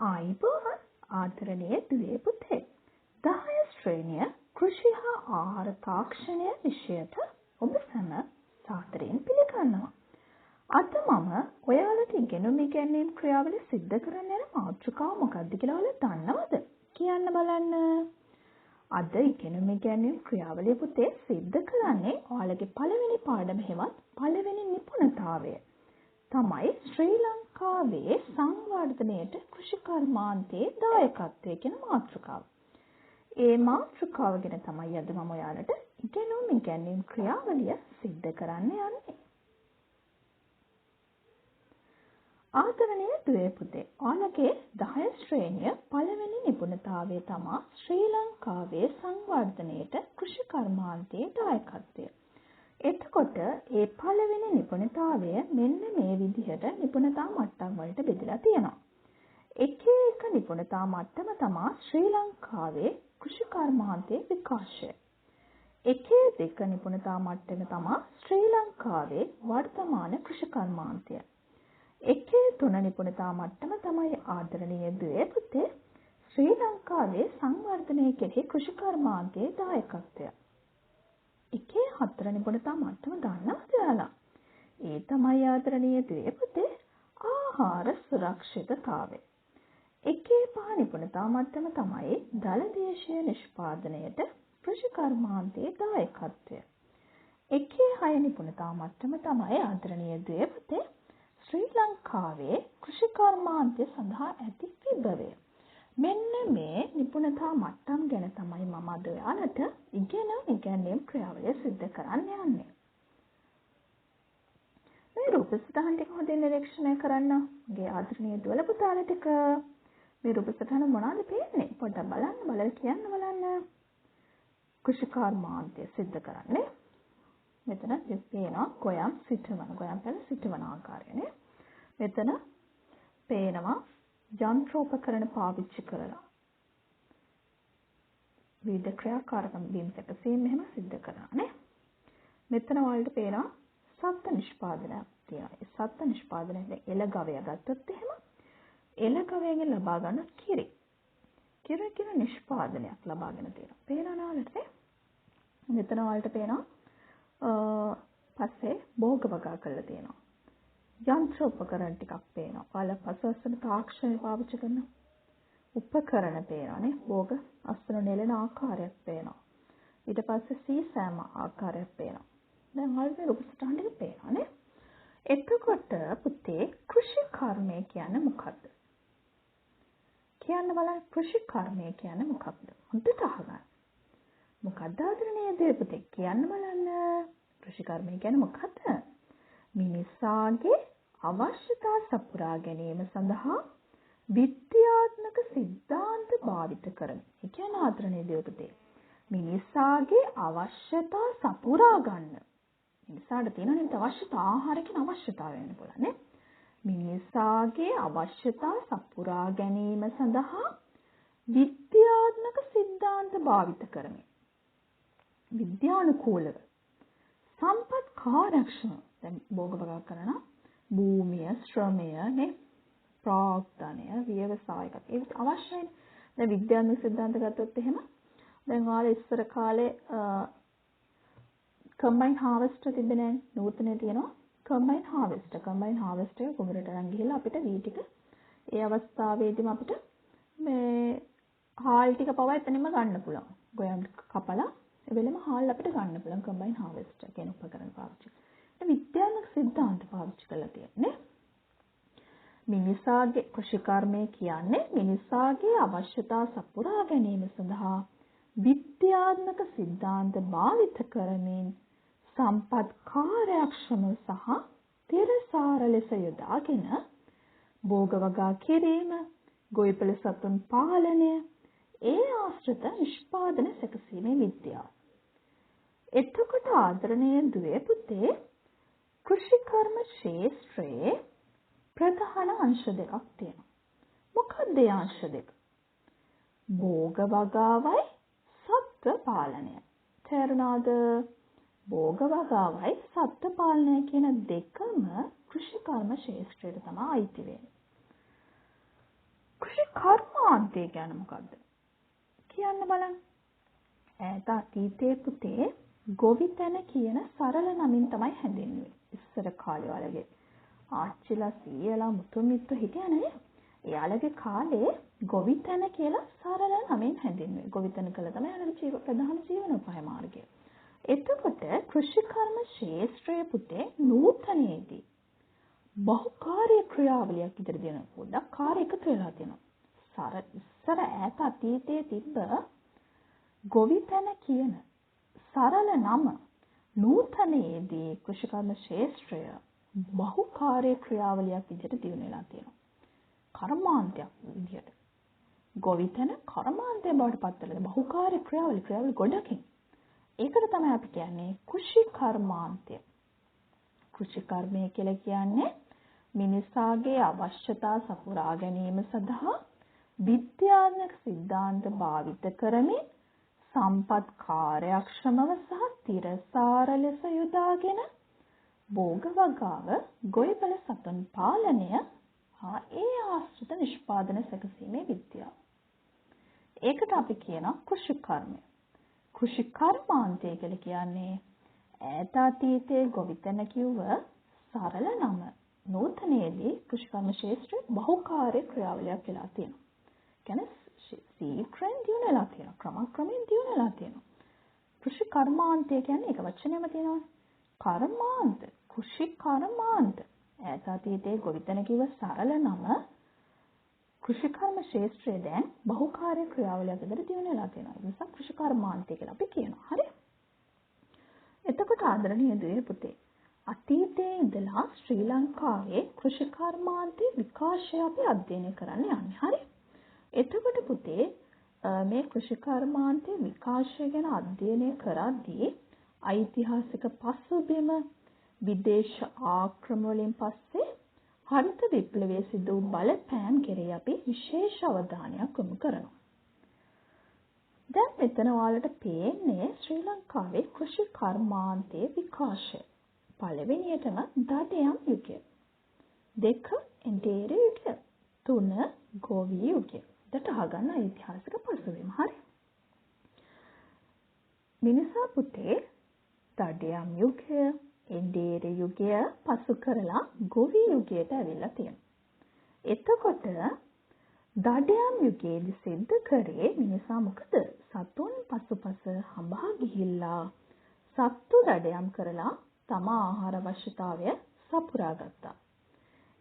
ආයිබෝවන් ආදරණීය දුවේ පුතේ 10 ශ්‍රේණිය කෘෂි හා ආහාර තාක්ෂණය විෂයට ඔබ සැම සාදරයෙන් පිළිගන්නවා. අද මම ඔයාලට ඉගෙනීම් ක්‍රියාවලිය සිද්ධ කරන්න යන මාතෘකාව මොකක්ද කියලා ඔයාලා දන්නවද? කියන්න බලන්න. අද ඉගෙනීම් ක්‍රියාවලිය පුතේ සිද්ධ කරන්නේ ඔයාලගේ පළවෙනි පාඩම හෙවත් පළවෙනි නිපුණතාවය. තමයි ශ්‍රී ලංකාවේ සංවර්ධනයට කෘෂි කර්මාන්තයේ දායකත්වය කියන මාතෘකාව. ඒ මාතෘකාව ගැන තමයි අද මම ඔයාලට ඉගෙනීම් ක්‍රියාවලිය සිද්ධ කරන්න යන්නේ. ආදරණීය දුවේ පුතේ, ඔයාලගේ 10 ශ්‍රේණිය පළවෙනි නිපුණතාවය තමයි ශ්‍රී ලංකාවේ සංවර්ධනයට කෘෂි කර්මාන්තයේ දායකත්වය. එතකොට ඒ පළවෙනි නිපුණතාවය මෙන්න මේ විදිහට නිපුණතා මට්ටම් වලට බෙදලා තියෙනවා. එක එක නිපුණතා මට්ටම තමයි ශ්‍රී ලංකාවේ කෘෂි කර්මාන්තයේ විකාශය. එකේ දෙක නිපුණතා මට්ටම තමයි ශ්‍රී ලංකාවේ වර්තමාන කෘෂි කර්මාන්තය. එකේ තුන නිපුණතා මට්ටම තමයි ආදරණීය දුවේ පුතේ ශ්‍රී ලංකාවේ සංවර්ධනය කෙරෙහි කෘෂි කර්මාන්තයේ දායකත්වය. එකේ හතර නිපුණතා මට්ටම දන්නවද ඔයාලා? ඒ තමයි ආදරණීය දුවේ පුතේ ආහාර සුරක්ෂිතතාවය. එකේ පහ නිපුණතා මට්ටම තමයි දලදේශීය නිෂ්පාදනයට කෘෂි කර්මාන්තයේ දායකත්වය. එකේ හය නිපුණතා මට්ටම තමයි ආදරණීය දුවේ පුතේ ශ්‍රී ලංකාවේ කෘෂි කර්මාන්තය සඳහා ඇති විභවය. මෙන්න මේ නිපුණතා මට්ටම් ගැන තමයි මම අද ඔයාලට ඉගෙනීම් ක්‍රියාවලිය සිද්ධ කරන්න යන්නේ. මේ රූපසටහන් ටික හොඳින් නිරීක්ෂණය කරන්න. මගේ ආදරණීය දුවල පුතාලා ටික මේ රූපසටහන මොනවද පේන්නේ? පොඩ්ඩක් බලන්න, බලලා කියන්න බලන්න. කෘෂි කර්මාන්තය සිද්ධ කරන්නේ. මෙතන පේනවා ගොයම් සිටවන. ගොයම් පැල සිටවන ආකාරයනේ. මෙතන පේනවා යන්ත්‍රෝපකරණ පාවිච්චි කරලා විවිධ ක්‍රියාකාරකම් බිම් සැකසීම් මෙහෙම සිද්ධ කරානේ. මෙතන වලට පේනවා සත්ත්ව නිෂ්පාදනයක් තියෙනවා. ඒ සත්ත්ව නිෂ්පාදනයේ එළ ගවය ගත්තොත් එහෙම එළ ගවයෙන් ලබා ගන්න කිරි. කිරි කියන නිෂ්පාදනයක් ලබාගෙන තියෙනවා. පේනවා නේද? මෙතන වලට පේනවා පස්සේ භෝග වගා කරලා තියෙනවා. යන්ත්‍රෝපකරණ ටිකක් පේනවා. ඔයාලා පසුවස්සන තාක්ෂණය පාවිච්චි කරන උපකරණ පේනවානේ. භෝග අස්වන නෙලන ආකාරයක් පේනවා. ඊට පස්සේ සීසෑම ආකාරයක් පේනවා. දැන් ඔයාලට රූපසටහන ටික පේනවානේ. එතකොට පුතේ කෘෂි කර්මය කියන්නේ මොකක්ද? කියන්න බලන්න කෘෂි කර්මය කියන්නේ මොකක්ද? හොඳට අහගන්න. මොකක්ද ආදරණීය දේ පුතේ? කියන්න බලන්න. කෘෂි කර්මය කියන්නේ මොකක්ද? මිනිසාගේ අවශ්‍යතා සපුරා ගැනීම සඳහා විද්‍යාත්මක සිද්ධාන්ත භාවිත කරන. ඒ කියන්නේ ආදරණීය දේ පුතේ. මිනිසාගේ අවශ්‍යතා සපුරා ගන්න. මිනිසාට තියෙන අවශ්‍යතා ආහාර කියන අවශ්‍යතාවය වෙන්න පුළුවන් නේ. මිනිසාගේ අවශ්‍යතා සපුරා ගැනීම සඳහා විද්‍යාත්මක සිද්ධාන්ත භාවිත කරමින් විද්‍යානුකූලව සම්පත් කාර්යක්ෂම දැන් භෝග වගා කරන භූමිය ශ්‍රමය නේ ප්‍රාග්ධනය ව්‍යවසායකත් ඒ අවශ්‍යයි. දැන් විද්‍යාත්මක සිද්ධාන්ත ගත්තොත් එහෙම දැන් ඔයාලා ඉස්සර කාලේ කම්බයින් හාර්වෙස්ටර් තිබෙන්නේ නූතනයේ තියෙනවා කම්බයින් හාර්වෙස්ටර්. කම්බයින් හාර්වෙස්ටර් එක කුඹරට අරන් ගිහලා අපිට වී ටික ඒ අවස්ථාවේදීම අපිට මේ හාල් ටික පවා එතනම ගන්න පුළුවන්. ගොයම් කපලා වෙලම හාල් අපිට ගන්න පුළුවන් කම්බයින් හාර්වෙස්ටර් කියන උපකරණ පාවිච්චි. ඒ විද්‍යාත්මක සිද්ධාන්ත පාවිච්චි කරලා තියෙන්නේ. මිනිසාගේ කෘෂි කර්මය කියන්නේ මිනිසාගේ අවශ්‍යතා සපුරා ගැනීම සඳහා විද්‍යාත්මක සිද්ධාන්ත භාවිත කරමින් සම්පත් කාර්යක්ෂම සහ තිරසාර ලෙස යොදාගෙන භෝග වගා කිරීම, ගොවිපළ සතුන් පාලනය, ඒ ආශ්‍රිත නිෂ්පාදන සැකසීමේ විද්‍යාව. එතකොට ආදරණීය දුවේ පුතේ කෘෂි කර්ම ක්ෂේත්‍රයේ ප්‍රධාන අංශ දෙකක් තියෙනවා. මොකක්ද ඒ අංශ දෙක? භෝග වගාවයි සත්ත්ව පාලනය. තේරුණාද? භෝග වගාවයි සත්ත්ව පාලනය කියන දෙකම කෘෂි කර්ම ක්ෂේත්‍රයට තමයි අයිති වෙන්නේ. කෘෂි කර්මාන්තය කියන්නේ මොකද්ද? කියන්න බලන්න. ඈත අතීතයේ පුතේ ගොවිතැන කියන සරල නමින් තමයි හැඳින්වෙන්නේ. ඉස්සර කාලේ වලගේ ආච්චිලා සීයලා මුතු මිත්තු හිටියා නේද? එයාලගේ කාලේ ගොවිතැන කියලා සරල නමින් හැඳින්වෙන්නේ. ගොවිතැන කළ තමයි අර ප්‍රධාන ජීවනෝපාය මාර්ගය. එතකොට කෘෂිකර්ම ශාස්ත්‍රයේ පුතේ නූතනයේදී බහුකාර්ය ක්‍රියාවලියක් ඉදිරි දෙන පොඩක් කාර්ය එකතු වෙලා තියෙනවා. ඉස්සර ඈත අතීතයේ තිබ්බ ගොවිතැන කියන සරල නම නූතනයේදී කෘෂිකර්ම ශාස්ත්‍රය බහුකාර්ය ක්‍රියාවලියක් විදිහට දියුණු වෙලා තියෙනවා. කර්මාන්තයක් විදිහට. ගොවිතැන කර්මාන්තය බවට පත් වෙලා බහුකාර්ය ක්‍රියාවලි ගොඩකින්. ඒකට තමයි අපි කියන්නේ කෘෂිකර්මාන්තය. කෘෂිකර්මය කියලා කියන්නේ මිනිසාගේ අවශ්‍යතා සපුරා ගැනීම සඳහා විද්‍යාත්මක සිද්ධාන්ත භාවිත කරමින් සම්පත් කාර්යක්ෂමව සහ තිරසාර ලෙස යොදාගෙන භෝග වගාව ගොවිපළ සතුන් පාලනය හා ඒ ආශ්‍රිත නිෂ්පාදන සැකසීමේ විද්‍යාව. ඒකට අපි කියනවා කෘෂිකර්මය. කෘෂිකර්මාන්තය කියලා කියන්නේ ඈත අතීතයේ ගොවිතැන කිව්ව සරල නම නූතනයේදී කෘෂිකර්ම ශාස්ත්‍රයේ බහුකාර්ය ක්‍රියාවලියක් වෙලා තියෙනවා. කියන්නේ සීක්‍රෙන් දියුණු වෙලා තියෙනවා. ක්‍රමක්‍රමයෙන් දියුණු වෙලා තියෙනවා. කෘෂිකර්මාන්තය කියන්නේ එක වචනයක්ම තියෙනවා. කර්මාන්ත, කෘෂිකර්මාන්ත. ඈත අතීතයේ ගොවිතැන කිව්ව සරල නම කෘෂිකර්ම ශාස්ත්‍රයේ දැන් බහුකාර්ය ක්‍රියාවලියක් විදිහට දියුණු වෙලා තියෙනවා. ඒ නිසා කෘෂිකර්මාන්තය කියලා අපි කියනවා. හරි? එතකොට ආදරණීය දුවේ පුතේ අතීතයේ ඉඳලා ශ්‍රී ලංකාවේ කෘෂිකර්මාන්තයේ විකාශය අපි අධ්‍යයනය කරන්න යන්නේ. හරි? එතකොට පුතේ මේ කෘෂිකර්මාන්තයේ විකාශය ගැන අධ්‍යයනය කරද්දී ඓතිහාසික පසුබිම විදේශ ආක්‍රමණ වලින් පස්සේ හරිත විප්ලවයේ සිදු වූ බලපෑම් කෙරෙහි අපි විශේෂ අවධානයක් යොමු කරනවා. දැන් මෙතන ඔයාලට පේන්නේ ශ්‍රී ලංකාවේ කෘෂිකර්මාන්තයේ විකාශය. පළවෙනියටම දඩයම් යුගය. 2 එන්ටේරිය යුගය. 3 ගෝවි යුගය. දට අහගන්න ඓතිහාසික පසුබිම. හරි. මිනිසා පුතේ දඩයම් යුගය, එන්ටේරිය යුගය පසු කරලා ගෝවි යුගයට ඇවිල්ලා තියෙනවා. එතකොට දඩයම් යුගයේදී සිද්ධ කරේ මිනිසා මොකද? සතුන් පසුපස හඹා ගිහිල්ලා සත්තු දඩයම් කරලා තම ආහාර අවශ්‍යතාවය සපුරා ගත්තා.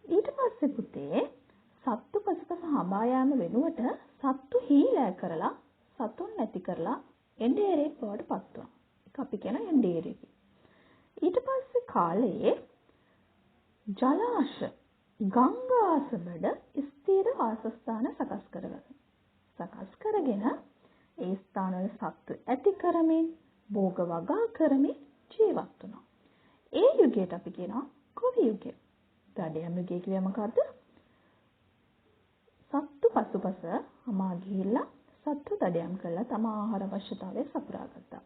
ඊට පස්සේ පුතේ සත්තු පසුපස හඹා යාම වෙනුවට සත්තු හීලෑ කරලා සතුන් නැති කරලා එන්ඩේරියෙක් බවට පත් වුණා. ඒක අපි කියන එන්ඩේරිය. ඊට පස්සේ කාලයේ ජලාශ ගංගාසබඩ ස්ථිර වාසස්ථාන සකස් කරගෙන ඒ ස්ථානවල සත්තු ඇති කරමින් භෝග වගා කරමින් ජීවත් වුණා. ඒ යුගයට අපි කියනවා ගොවි යුගය. දඩයම් යුගය කියන්නේ මොකද්ද? සත්තු පසුපස හමා ගිහිල්ලා සත්තු දඩයම් කරලා තම ආහාර අවශ්‍යතාවය සපුරා ගත්තා.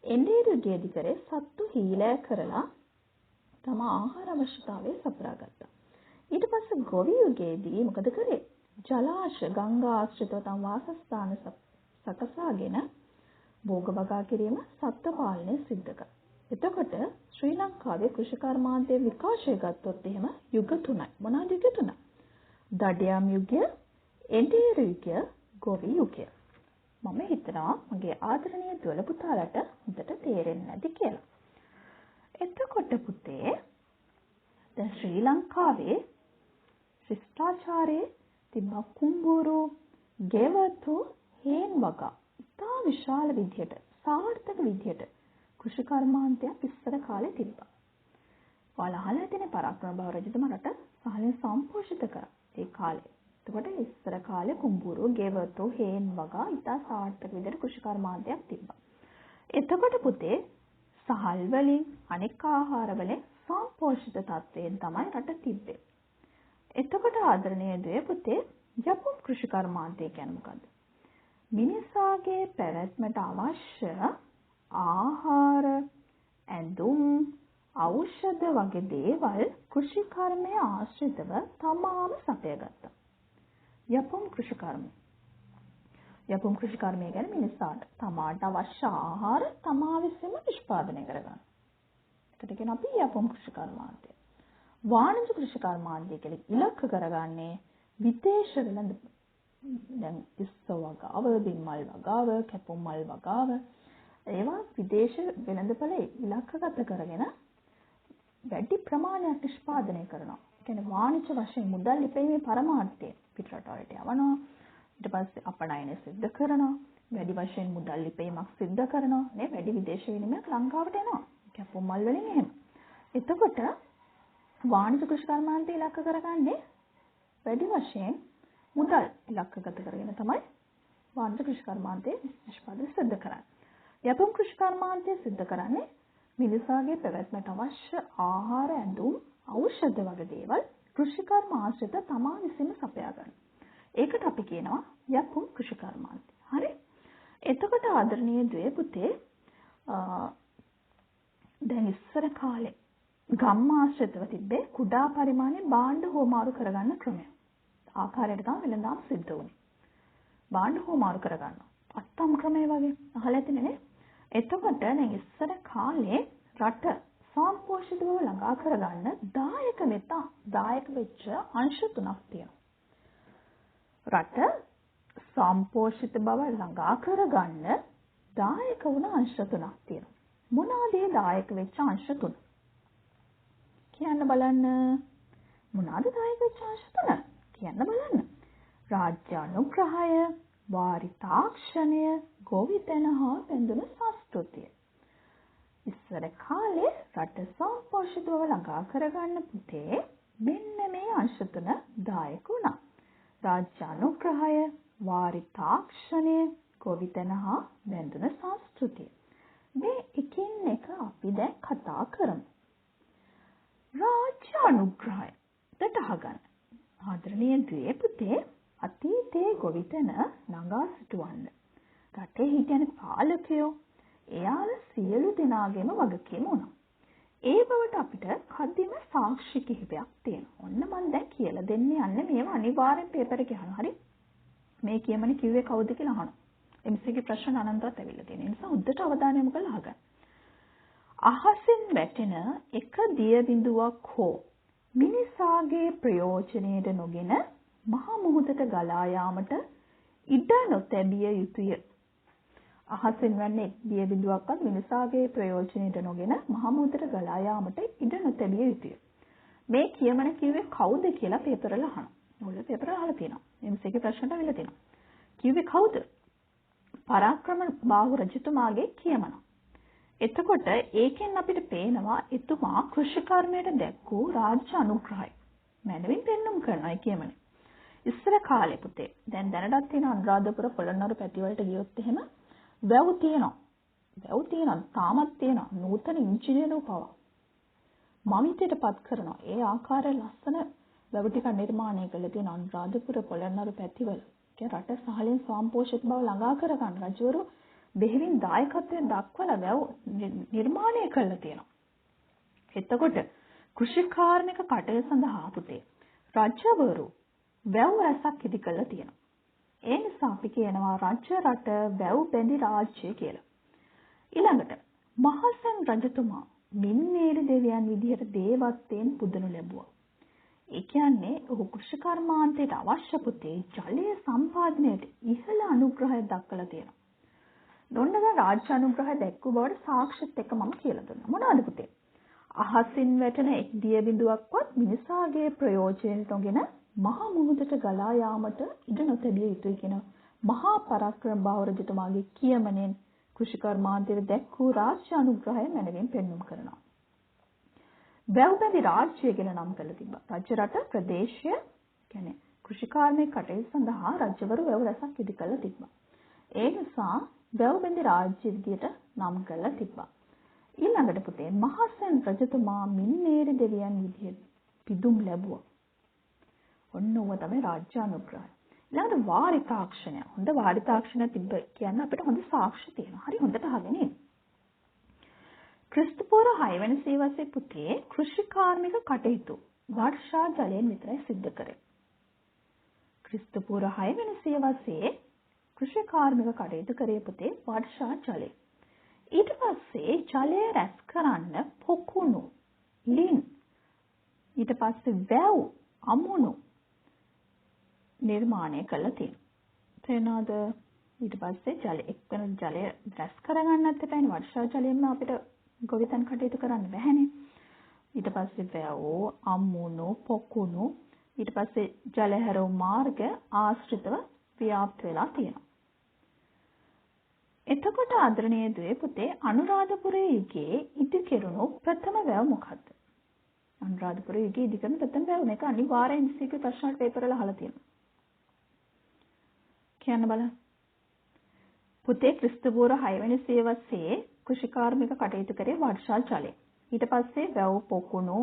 එන්ඩේරිය යුගයේදී කරේ සත්තු හීලෑ කරලා තම ආහාර අවශ්‍යතාවය සපුරා ගත්තා. ඊට පස්සේ ගොවි යුගයේදී මොකද කරේ? ජලාශ ගංගා ආශ්‍රිතව තම වාසස්ථාන සකසාගෙන භෝග වගා කිරීම සත්ත්ව පාලනය සිද්ධ කළා. එතකොට ශ්‍රී ලංකාවේ කෘෂිකර්මාන්තයේ විකාශය ගත්තොත් එහෙම යුග 3යි. මොනවාද යුග 3? දඩයම් යුගය, එන්ඩේරිය යුගය, ගොවි යුගය. මම හිතනවා මගේ ආදරණීය දුවල පුතාලට හොඳට තේරෙන්නේ නැති කියලා. එතකොට පුතේ දැන් ශ්‍රී ලංකාවේ ශිෂ්ටාචාරයේ තිබ්බ කුඹුරු, ගෙවතු, හේන් වගා ඉතා විශාල විදියට සාර්ථක විදියට කෘෂිකර්මාන්තයක් ඉස්සර කාලේ තිබ්බා. ඔයාලා අහලා ඇතිනේ පරාක්‍රම බව රජතුමා රට සහලෙන් සම්පෝෂිත කරා ඒ කාලේ. එතකොට ඉස්සර කාලේ කුඹුරු, ගෙවතු, හේන් වගා ඉතා සාර්ථක විදියට කෘෂිකර්මාන්තයක් තිබ්බා. එතකොට පුතේ සහල් වලින් අනෙක් ආහාර වලින් සම්පෝෂිත තත්වයෙන් තමයි රට තිබ්බේ. එතකොට ආදරණීය දුවේ පුතේ යපුම් කෘෂිකර්මාන්තය කියන්නේ මොකද්ද? මිනිසාගේ පැවැත්මට අවශ්‍ය ආහාර, ඇඳුම්, ඖෂධ වගේ දේවල් කෘෂිකර්මයේ ආශ්‍රිතව තමාම සපයගත්තා. යපුම් කෘෂිකර්ම. යපුම් කෘෂිකර්මය කියන්නේ මිනිසාට තමාට අවශ්‍ය ආහාර තමා විසින්ම නිෂ්පාදනය කරගන්න. ඒකට කියන අපි යපුම් කෘෂිකර්මාන්තය. වාණිජ කෘෂිකර්මාන්තය කියලා ඉලක්ක කරගන්නේ විදේශ වෙළඳ දැන් ඉස්ස වගාව, බිම්මල් වගාව, කැපුම් මල් වගාව ඒවා විදේශ වෙළඳපොළ ඉලක්කගත කරගෙන වැඩි ප්‍රමාණයක් නිෂ්පාදනය කරනවා. ඒ කියන්නේ වාණිජ වශයෙන් මුදල් ලිපීමේ පරමාර්ථය පිටරටවලට යවනවා. ඊට පස්සේ අපනයනය සිද්ධ කරනවා. වැඩි වශයෙන් මුදල් ලිපීමක් සිද්ධ කරනවා. නේ වැඩි විදේශ විනිමයක් ලංකාවට එනවා. කැපුම් මල් වලින් එහෙම. එතකොට වාණිජ කෘෂිකර්මාන්තය ඉලක්ක කරගන්නේ වැඩි වශයෙන් මුදල් ඉලක්කගත කරගෙන තමයි වාණිජ කෘෂිකර්මාන්තයේ නිෂ්පාදනය සිද්ධ කරන්නේ. යපුම් කෘෂිකර්මාන්තය සිද්ධ කරන්නේ මිනිසාගේ පැවැත්මට අවශ්‍ය ආහාර, ඇඳුම්, ඖෂධ වගේ දේවල් කෘෂිකර්ම ආශ්‍රිත තමා විසින්ම සපයා ගන්න. ඒකට අපි කියනවා යපුම් කෘෂිකර්මාන්තය. හරි? එතකොට ආදරණීය දුවේ පුතේ දැන් ඉස්සර කාලේ ගම් ආශ්‍රිතව තිබ්බේ කුඩා පරිමාණයේ භාණ්ඩ හෝමාරු කරගන්න ක්‍රමය. ආකාරයට තමයි වෙළඳාම් සිද්ධ වුනේ. භාණ්ඩ හෝමාරු කරගන්න. අත්තම් ක්‍රමය වගේ අහලා ඇතිනේ. එතකොට දැන් ඉස්සර කාලේ රට සම්පෝෂිතව ළඟා කරගන්න දායක වෙච්ච අංශ තුනක් තියෙනවා. රට සම්පෝෂිත බව ළඟා කරගන්න දායක වුණ අංශ තුනක් තියෙනවා. මොනවාද ඒ දායක වෙච්ච අංශ තුන? කියන්න බලන්න. මොනවාද දායක වෙච්ච අංශ තුන? කියන්න බලන්න. රාජ්‍ය අනුග්‍රහය, වාරි තාක්ෂණය, ගොවිතැන හා බැඳුණු සංස්කෘතිය. ඉස්සර කාලේ රට සම්පෝෂිතව ළඟා කරගන්න පුතේ මෙන්න මේ අංශ තුන දායක වුණා. රාජ්‍ය අනුග්‍රහය, වාරි තාක්ෂණය, ගොවිතැන හා බැඳුණු සංස්කෘතිය. මේ එකින් එක අපි දැන් කතා කරමු. රාජ්‍ය අනුග්‍රහය කට අහගන්න. ආදරණීය දුවේ පුතේ අතීතයේ ගොවිතැන නගා සිටවන්න රටේ හිටියන පාලකයෝ එයාලා සියලු දෙනාගේම වගකීම වුණා. ඒ බවට අපිට කදිම සාක්ෂි කිහිපයක් තියෙනවා. ඔන්න මම දැන් කියලා දෙන්න යන්නේ මේව අනිවාර්යෙන් පේපර් එකේ අහන්න. හරි? මේ කියමනේ කිව්වේ කවුද කියලා අහනවා. MCQ ප්‍රශ්න අනන්තවත් ඇවිල්ලා තියෙන නිසා උද්දට අවධානය යොමු කරලා අහගන්න. අහසින් වැටෙන එක දිය බිඳුවක් හෝ මිනිසාගේ ප්‍රයෝජනයට නොගෙන මහ මුහුදට ගලා යාමට ඉඩ නොතැබිය යුතුය. අහසින් වැන්නේ දිය බිඳුවක්වත් මිනිසාගේ ප්‍රයෝජනයට නොගෙන මහ මුහුදට ගලා යාමට ඉඩ නොතැබිය යුතුය. මේ කියමන කිව්වේ කවුද කියලා පේපර් වල අහනවා. ඔයාලා පේපර් වල අහලා තියෙනවා. MCQ ප්‍රශ්නට අවිල්ලා තියෙනවා. කිව්වේ කවුද? පරාක්‍රම බාහු රජතුමාගේ කියමන. එතකොට ඒකෙන් අපිට පේනවා එතුමා කෘෂිකර්මයට දැක්වූ රාජ්‍ය අනුග්‍රහය මැනවින් පෙන්눔 කරනවා කියමනේ. ඉස්සර කාලේ පුතේ දැන් දැනටත් තියෙන අනුරාධපුර පොළොන්නරු පැති වලට ගියොත් එහෙම වැව් තියෙනවා. තාමත් තියෙනවා. නූතන ඉංජිනේරු පවා මවිතයටපත් කරනවා. ඒ ආකාරය ලස්සන වැව් ටික නිර්මාණය කළ තියෙන අනුරාධපුර පොළොන්නරු පැතිවල. ඒ රට සහලින් සම්පෝෂිත බව ළඟා කරගන්න රජවරු බෙහෙවින් දායකත්වයෙන් දක්වලා වැව් නිර්මාණය කළා තියෙනවා. එතකොට කෘෂිකාර්මික කටයුතු සඳහා පුතේ රජවරු වැව් රැසක් ඉදි කළා තියෙනවා. ඒ නිසා අපි කියනවා රජ රට වැව් බැඳි රාජ්‍ය කියලා. ඊළඟට මහසෙන් රජතුමා මින්නේරි දෙවියන් විදිහට දේවත්වයෙන් පුදනු ලැබුවා. ඒ කියන්නේ ඔහු කෘෂිකර්මාන්තයට අවශ්‍ය පුතේ ජලය සම්පාදනයට ඉහළ අනුග්‍රහය දක්වලා තියෙනවා. නොන්නද රාජ්‍ය අනුග්‍රහය දැක්වූ බවට සාක්ෂිත් එක්ක මම කියලා දුන්නා. මොනවද පුතේ? අහසින් වැටෙන එක් දිය බිඳුවක්වත් මිනිසාගේ ප්‍රයෝජනයට නොගෙන මහ මුහුදට ගලා යාමට ඉඩ නොතැබිය යුතුයි කියන මහා පරාක්‍රම බාහු රජතුමාගේ කියමනෙන් කෘෂිකර්මාන්තයේ දැක්වූ රාජ්‍ය අනුග්‍රහය මැනවින් පෙන්눔 කරනවා. වැව්බැඳි රාජ්‍ය කියලා නම් කරලා තිබ්බා. රජ රට ප්‍රදේශය කියන්නේ කෘෂිකාර්මික කටයුතු සඳහා රජවරු වැව් රැසක් ඉදි කරලා තිබ්බා. ඒ නිසා වැව්බැඳි රාජ්‍ය විදියට නම් කරලා තිබ්බා. ඊළඟට පුතේ මහසෙන් රජතුමා මින්නේරි දෙවියන් විදියට පිදුම් ලැබුවා. ඔන්න ඕව තමයි රාජ්‍ය අනුග්‍රහය. ඊළඟට වාරි තාක්ෂණය. හොඳ වාරි තාක්ෂණය තිබ්බ කියන්න අපිට හොඳ සාක්ෂි තියෙනවා. හරි හොඳට අහගෙන ඉන්න. ක්‍රිස්තු පූර්ව 6 වෙනි සියවසේ පුතේ කෘෂිකාර්මික කටයුතු වර්ෂා ජලයෙන් විතරයි සිද්ධ කරේ. ක්‍රිස්තුපූර්ව 6 වෙනි සියවසේ කෘෂි කාර්මික කටයුතු කරේ පුතේ වර්ෂා ජලය. ඊට පස්සේ ජලය රැස් කරන්න පොකුණු, ලින්, ඊට පස්සේ වැව්, අමුණු නිර්මාණය කළා තියෙනවා. තේරෙනවද? ඊට පස්සේ ජලය එක්වන ජලය රැස් කරගන්නත් එපානේ. වර්ෂා ජලයෙන්ම අපිට ගොවිතැන් කටයුතු කරන්න බැහැනේ. ඊට පස්සේ වැව්, අමුණු, පොකුණු, ඊට පස්සේ ජල හැරවුම් මාර්ග ආශ්‍රිතව ව්‍යාප්ත වෙලා තියෙනවා. එතකොට ආදරණීය දුවේ පුතේ අනුරාධපුර යුගයේ ඉදි කෙරුණු ප්‍රථම වැව මොකක්ද? අනුරාධපුර යුගයේ ඉදි කෙරුණු ප්‍රථම වැව මේක අනිවාර්යෙන් MCQ ප්‍රශ්න වල පේපර් වල අහලා තියෙනවා. කියන්න බලන්න. පුතේ ක්‍රිස්තුපූර්ව 6 වෙනි සියවසේ කෘෂිකාර්මික කටයුතු කරේ වර්ෂා ජලය. ඊට පස්සේ වැව්, පොකුණු,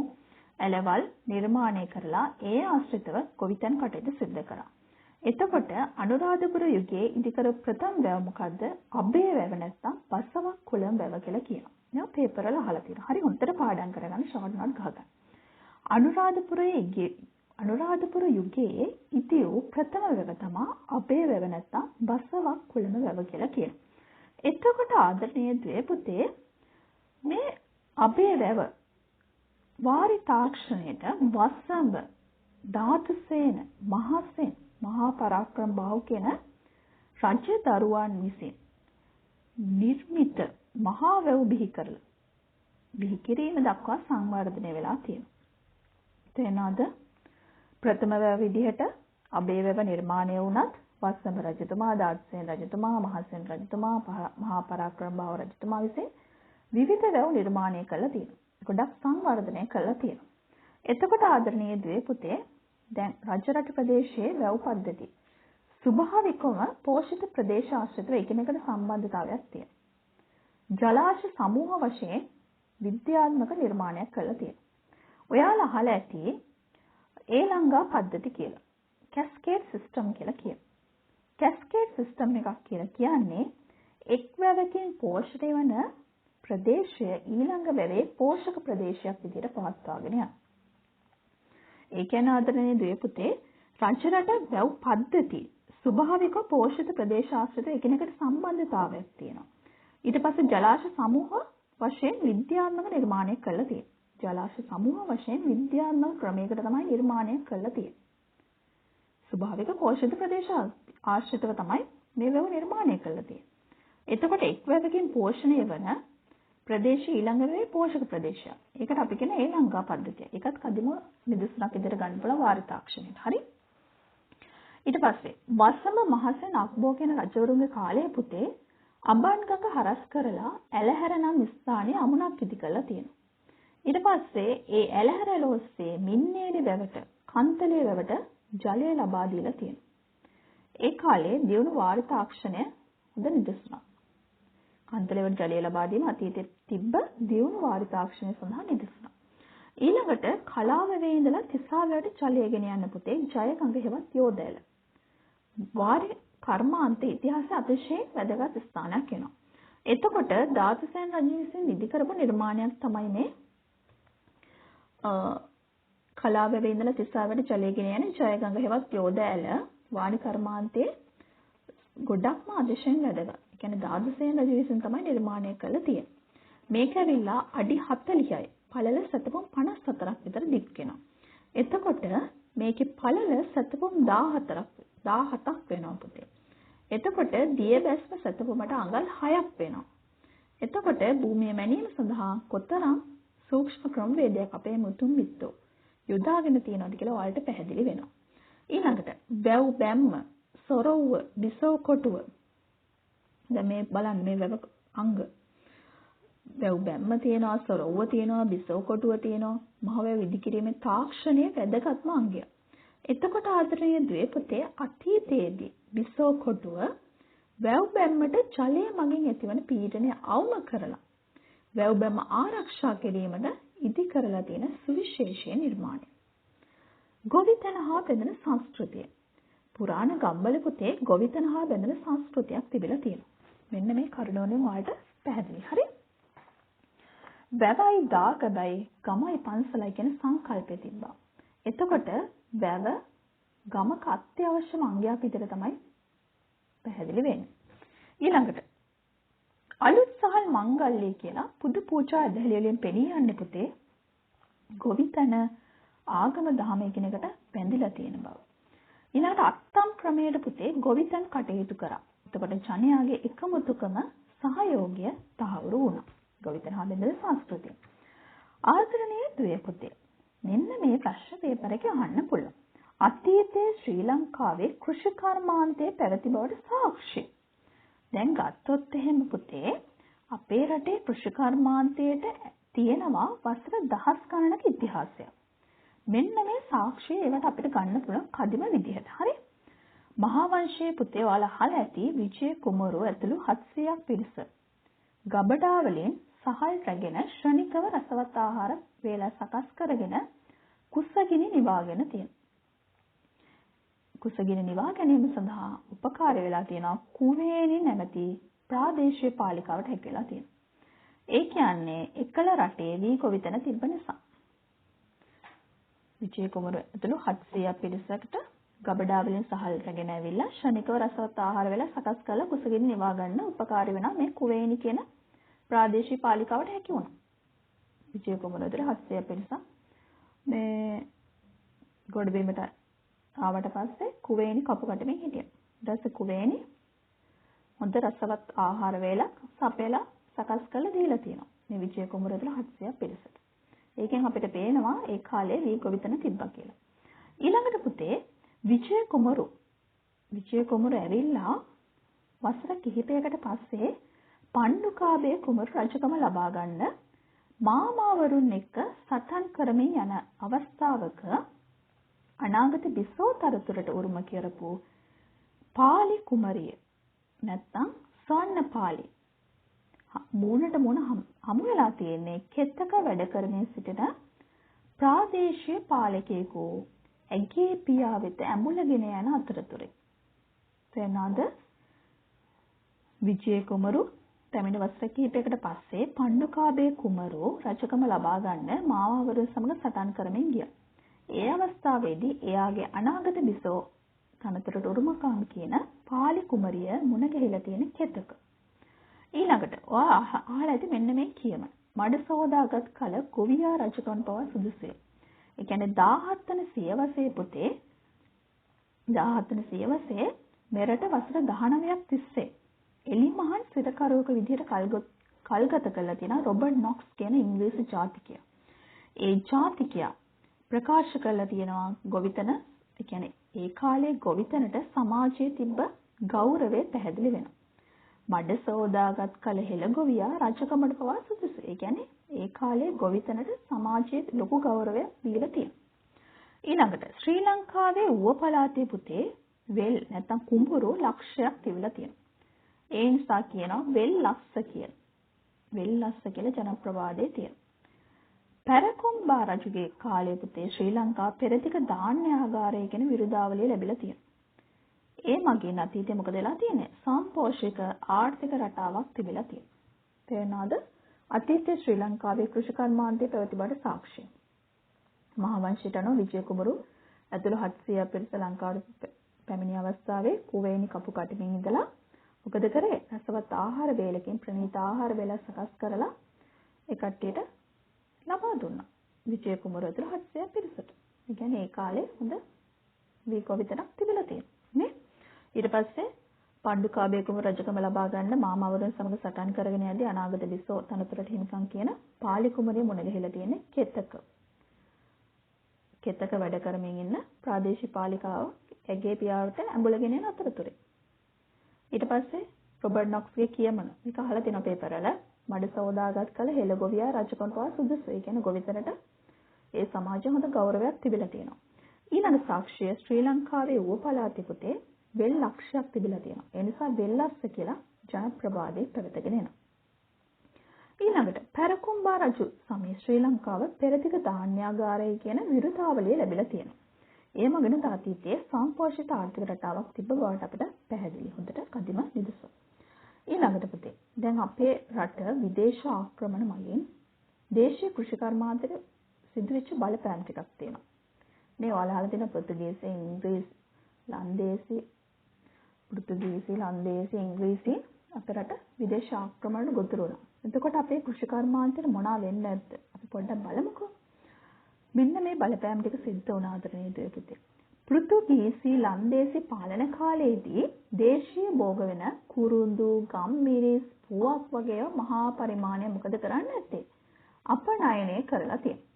ඇලවල් නිර්මාණය කරලා ඒ ආශ්‍රිතව ගොවිතැන් කටයුතු සිදු කරා. එතකොට අනුරාධපුර යුගයේ ඉදිකර ප්‍රථම වැව මොකද්ද? අබේ වැව නැත්නම් බසවක් කුලම් වැව කියලා කියනවා. මේවා පේපර් වල අහලා තියෙනවා. හරි හොඳට පාඩම් කරගන්න ෂෝට් නෝට් ගහගන්න. අනුරාධපුර යුගයේ ඉදි වූ ප්‍රථම වැව තමයි අබේ වැව නැත්නම් බසවක් කුලම වැව කියලා කියනවා. එතකොට ආදරණීය දුවේ පුතේ මේ අබේ වැව වාරි තාක්ෂණයට වසඹ, ධාතුසේන, මහසෙන්, මහා පරාක්‍රම බාහු කියන රජ දරුවන් විසින් නිර්මිත මහා වැව් බිහි කරලා බිහි කිරීම දක්වා සංවර්ධනය වෙලා තියෙනවා. තේරෙනවද? ප්‍රථම වැව විදිහට අබේ වැව නිර්මාණය වුණත් වස්සඹ රජතුමා, ධාතුසේන රජතුමා, මහසෙන් රජතුමා, මහා පරාක්‍රම බාහු රජතුමා විසින් විවිධ වැව් නිර්මාණය කළා තියෙනවා. ගොඩක් සංවර්ධනය කළා තියෙනවා. එතකොට ආදරණීය දුවේ පුතේ දැන් රජරට ප්‍රදේශයේ වැව් පද්ධති ස්වභාවිකවම පෝෂිත ප්‍රදේශ ආශ්‍රිතව එකිනෙකට සම්බන්ධතාවයක් තියෙනවා. ජලාශ සමූහ වශයෙන් විද්‍යාත්මක නිර්මාණයක් කරලා තියෙනවා. ඔයාලා අහලා ඇති ඒලංගා පද්ධති කියලා. කැස්කේඩ් සිස්ටම් කියලා කියනවා. කැස්කේඩ් සිස්ටම් එකක් කියලා කියන්නේ එක් වැවකින් පෝෂණය වන ප්‍රදේශය ඊළඟ වැවේ පෝෂක ප්‍රදේශයක් විදිහට පවත්වාගෙන යනවා. ඒ කියන්නේ ආදරණීය දුවේ පුතේ රජරට වැව් පද්ධති ස්වභාවික පෝෂිත ප්‍රදේශ ආශ්‍රිත එකිනෙකට සම්බන්ධතාවයක් තියෙනවා. ඊට පස්සේ ජලාශ සමූහ වශයෙන් විද්‍යාත්මක නිර්මාණයක් කරලා තියෙනවා. ජලාශ සමූහ වශයෙන් විද්‍යාත්මක ක්‍රමයකට තමයි නිර්මාණය කරලා තියෙන්නේ. ස්වභාවික පෝෂිත ප්‍රදේශ ආශ්‍රිතව තමයි මේ වැව නිර්මාණය කරලා තියෙන්නේ. එතකොට එක් වැවකින් පෝෂණය වන ප්‍රදේශ ඊළඟ වෙලේ පෝෂක ප්‍රදේශයක්. ඒකට අපි කියන ඒලංගා පද්ධතිය. ඒකත් කදිම නිදසුනක් විදිහට ගන්න පුළුවන් වාරි තාක්ෂණයට. හරි? ඊට පස්සේ වසම මහසෙන් අක්බෝ කියන රජවරුන්ගේ කාලයේ පුතේ අඹන්ගඟ හරස් කරලා ඇලහැර නම් ස්ථානයේ අමුණක් ඉදි කරලා තියෙනවා. ඊට පස්සේ ඒ ඇලහැර ඔස්සේ මින්නේරි වැවට, කන්තලේ වැවට ජලය ලබා දීලා තියෙනවා. ඒ කාලේ දියුණු වාරි තාක්ෂණය හොඳ නිදසුනක්. කන්තලේවට ජලය ලබා දීම අතීතයේ තිබ්බ දියුණු වාරි තාක්ෂණය සඳහා නිදසුනක්. ඊළඟට කලාවවේ ඉඳලා තිසාවයට ජලය ගෙන යන්න පුතේ ජයගඟ හෙවත් යෝධැල. වාරි කර්මාන්ත ඉතිහාසයේ අතිශයින් වැදගත් ස්ථානයක් වෙනවා. එතකොට ධාතුසේන රජු විසින් ඉදි කරපු නිර්මාණයක් තමයි මේ කලාවවේ ඉඳලා තිසාවයට ජලය ගෙන යන ජයගඟ හෙවත් යෝධැල වාරි කර්මාන්තයේ ගොඩක්ම අතිශයින් වැදගත්. ඒ කියන්නේ ධාතුසේන රජු විසින් තමයි නිර්මාණය කළා තියෙන්නේ. මේක ඇවිල්ලා අඩි 40යි. පළල සතපොම් 54ක් විතර දික් වෙනවා. එතකොට මේකේ පළල සතපොම් 17ක් වෙනවා පුතේ. එතකොට දිය බැස්ම සතපොමට අඟල් 6ක් වෙනවා. එතකොට භූමිය මැනීම සඳහා කොතරම් සූක්ෂම ක්‍රමවේදයක් අපේ මුතුන් මිත්තෝ යොදාගෙන තියෙනවද කියලා ඔයාලට පැහැදිලි වෙනවා. ඊළඟට වැව් බැම්ම, සොරව්ව, බිසෝ කොටුව. දැන් මේ බලන්න මේ වැව අංග වැව් බැම්ම තියෙනවා, සොරව්ව තියෙනවා, බිසෝ කොටුව තියෙනවා. මහවැව ඉදිකිරීමේ තාක්ෂණයේ වැදගත්ම අංගයක්. එතකොට ආදරණීය දුවේ පුතේ අතීතයේදී බිසෝ කොටුව වැව් බැම්මට ජලය මගින් ඇතිවන පීඩනය අවම කරලා වැව් බැම්ම ආරක්ෂා කිරීමට ඉදි කරලා තියෙන සුවිශේෂී නිර්මාණය. ගොවිතැන හා බැඳෙන සංස්කෘතිය. පුරාණ ගම්වල පුතේ ගොවිතැන හා බැඳෙන සංස්කෘතියක් තිබිලා තියෙනවා. මෙන්න මේ කරුණෝනේ ඔයාලට පැහැදිලි. හරි? වැවයි දාගබයි ගමයි පන්සලයි කියන සංකල්පය තිබ්බා. එතකොට වැව ගමක අත්‍යවශ්‍යම අංගයක් විදිහට තමයි පැහැදිලි වෙන්නේ. ඊළඟට අලුත් සහල් මංගල්‍ය කියලා පුද පූජා ඇදහිලි වලින් පෙනී යන්නේ පුතේ ගොවිතැන ආගම දහම එකිනෙකට බැඳිලා තියෙන බව. ඊළඟට අත්තම් ක්‍රමයට පුතේ ගොවිතැන් කටයුතු කරා. එතකොට ජනයාගේ එකමුතුකම සහයෝගය තහවුරු වුණා. ගොවිතැන හා බැඳෙන සංස්කෘතිය. ආදරණීය දුවේ පුතේ. මෙන්න මේ ප්‍රශ්න පේපර් එකේ අහන්න පුළුවන්. අතීතයේ ශ්‍රී ලංකාවේ කෘෂි කර්මාන්තයේ පැවති බවට සාක්ෂි. දැන් ගත්තොත් එහෙම පුතේ අපේ රටේ කෘෂි කර්මාන්තයට තියෙනවා වසර දහස් ගණනක ඉතිහාසයක්. මෙන්න මේ සාක්ෂි ඒවට අපිට ගන්න පුළුවන් කදිම විදිහට. හරි? මහා වංශයේ පුතේ ඔයාලා අහලා ඇති විජය කුමරු ඇතුළු 700ක් පිරිස ගබඩා වලින් සහල් රැගෙන ශ්‍රණිකව රසවත් ආහාර වේලා සකස් කරගෙන කුසගිනි නිවාගෙන තියෙනවා. කුසගිනි නිවා ගැනීම සඳහා උපකාර වෙලා තියෙනවා කුවේණි නැමැති ප්‍රාදේශීය පාලිකාවට හැකියලා තියෙනවා. ඒ කියන්නේ එකල රටේ වී ගොවිතැන තිබ්බ නිසා. විජය කුමරු ඇතුළු 700 පිරිසකට ගබඩා වලින් සහල් රැගෙන ඇවිල්ලා ශනිකව රසවත් ආහාර වේලා සකස් කරලා කුසගිනි නිවා ගන්න උපකාරී වෙනා මේ කුවේණි කියන ප්‍රාදේශීය පාලිකාවට හැකි වුණා. විජය කුමරු ඇතුළු 700 පිරිසක් මේ ගොඩබිමට ආවට පස්සේ කුවේණි කපු කටමින් හිටියා. ඊට පස්සේ කුවේණි හොඳ රසවත් ආහාර වේලක් සපයලා සකස් කරලා දීලා තියෙනවා. මේ විජය කුමරු ඇතුළු 700 පිරිසට. ඒකෙන් අපිට පේනවා ඒ කාලේ වී ගොවිතැන තිබ්බා කියලා. ඊළඟට පුතේ විජය කුමරු ඇවිල්ලා වසර කිහිපයකට පස්සේ පණ්ඩුකාභය කුමරු රජකම ලබා ගන්න මාමාවරුන් එක්ක සටන් කරමින් යන අවස්ථාවක අනාගත බිසෝ තනතුරට උරුම කරපු පාලි කුමරිය නැත්තම් ස්වර්ණපාලි මූණට මූණ හමු වෙලා තියෙන්නේ කෙත්තක වැඩ කරමින් සිටින ප්‍රාදේශීය පාලකයෙකු ඇගේ පියා වෙත ඇඹුලගෙන යන අතරතුරේ. තේනාද? විජය කුමරු පැමිණ වසර කිහිපයකට පස්සේ පණ්ඩුකාභය කුමරු රජකම ලබා ගන්න මාමාවරුන් සමග සටන් කරමින් ගියා. ඒ අවස්ථාවේදී එයාගේ අනාගත බිසෝ තනතුරට උරුමකාම කියන පාලි කුමරිය මුණ ගැහිලා තියෙන කෙතක. ඊළඟට ඔයා අහලා ඇති මෙන්න මේ කියම. මඩ සෝදාගත් කල ගොවියා රජකම් පවා සුදුසුය. ඒ කියන්නේ 17 වන සියවසේ පුතේ 17 වන සියවසේ මෙරට වසර 19ක් තිස්සේ එලිමහන් සිරකරුවක විදිහට කල්ගත කරලා තියෙන රොබර්ට් නොක්ස් කියන ඉංග්‍රීසි ජාතිකයා. ඒ ජාතිකයා ප්‍රකාශ කරලා තියෙනවා ගොවිතැන ඒ කියන්නේ ඒ කාලේ ගොවිතැනට සමාජයේ තිබ්බ ගෞරවය පැහැදිලි වෙනවා. මඩ සෝදාගත් කල හෙළ ගොවියා රජකමට පවා සුදුසු. ඒ කියන්නේ ඒ කාලේ ගොවිතැනට සමාජයේ ලොකු ගෞරවයක් දීලා තියෙනවා. ඊළඟට ශ්‍රී ලංකාවේ ඌව පළාතේ පුතේ වෙල් නැත්තම් කුඹුරු ලක්ෂයක් තිබිලා තියෙනවා. ඒ නිසා කියනවා වෙල්ලස්ස කියලා. වෙල්ලස්ස කියලා ජනප්‍රවාදයේ තියෙනවා. පැරකුම්බා රජුගේ කාලයේ පුතේ ශ්‍රී ලංකාව පෙරදිග ධාන්‍ය ආගාරය කියන විරුදාවලිය ලැබිලා තියෙනවා. ඒ මගින් අතීතේ මොකද වෙලා තියෙන්නේ? සම්පෝෂික ආර්ථික රටාවක් තිබිලා තියෙනවා. තේරෙනවද? අතීතයේ ශ්‍රී ලංකාවේ කෘෂි කර්මාන්තයේ පැවති බවට සාක්ෂි. මහා වංශයට අනුව විජය කුමරු ඇතුළු 700 පිරිස ලංකාවට පැමිණි අවස්ථාවේ කුවේණි කපු කටමින් ඉඳලා මොකද කරේ? රසවත් ආහාර වේලකින් ප්‍රණීත ආහාර වේල සකස් කරලා ඒ කට්ටියට ලබා දුන්නා. විජය කුමරු ඇතුළු 700 පිරිසට. ඒ කියන්නේ ඒ කාලේ හොඳ වී ගොවිතැනක් තිබිලා තියෙනවා. නේ? ඊට පස්සේ පණ්ඩුකාභය කුමරු රජකම ලබා ගන්න මාමාවරුන් සමග සටන් කරගෙන යද්දී අනාගත බිසෝ තනතුරට හිමිකම් කියන පාලි කුමරිය මුණ ගැහිලා තියෙන්නේ කෙතක. කෙතක වැඩ කරමින් ඉන්න ප්‍රාදේශීය පාලිකාව ඇගේ පියාවට ඇඹුලගෙන යන අතරතුරේ. ඊට පස්සේ රොබර්ට් නොක්ස්ගේ කියමන මේක අහලා තියෙනවා පේපර් වල මඩ සෝදාගත් කල හෙළ ගොවියා රජකම් පවා සුදුසු. ඒ කියන්නේ ගොවිතැනට ඒ සමාජයේ හොඳ ගෞරවයක් තිබිලා තියෙනවා. ඊළඟ සාක්ෂිය ශ්‍රී ලංකාවේ ඌව පළාතේ පුතේ වෙල් ලක්ෂයක් තිබිලා තියෙනවා. ඒ නිසා වෙල්ලස්ස කියලා ජනප්‍රවාදයේ පැවතගෙන යනවා. ඊළඟට පැරකුම්බා රජු සමයේ ශ්‍රී ලංකාව පෙරදිග ධාන්‍යාගාරය කියන විරුදාවලිය ලැබිලා තියෙනවා. ඒ මගින් අතීතයේ සම්පෝෂිත ආර්ථික රටාවක් තිබ්බ බවට අපිට පැහැදිලි හොඳට කදිම නිදසුන්. ඊළඟට පුතේ දැන් අපේ රට විදේශ ආක්‍රමණ මගින් දේශීය කෘෂි කර්මාන්තයට සිදුවෙච්ච බලපෑම් ටිකක් තියෙනවා. මේ ඔයාලා අහලා තියෙන පෘතුගීසි, ඉංග්‍රීසි, ලන්දේසි, පෘතුගීසි, ලන්දේසි, ඉංග්‍රීසි අපරට විදේශ ආක්‍රමණ ගොදුරු වුණා. එතකොට අපේ කෘෂි කර්මාන්තයට මොනවා වෙන්නේ නැද්ද? අපි පොඩ්ඩක් බලමුකෝ. මෙන්න මේ බලපෑම් ටික සිද්ධ වුණා ආදරණීය දේ පුතේ. පෘතුගීසි, ලන්දේසි පාලන කාලයේදී දේශීය භෝග වෙන කුරුඳු, ගම්මිරිස්, පුවක් වගේ මහා පරිමාණය මොකද කරන්නේ නැත්තේ? අපනයනය කරලා තියෙනවා.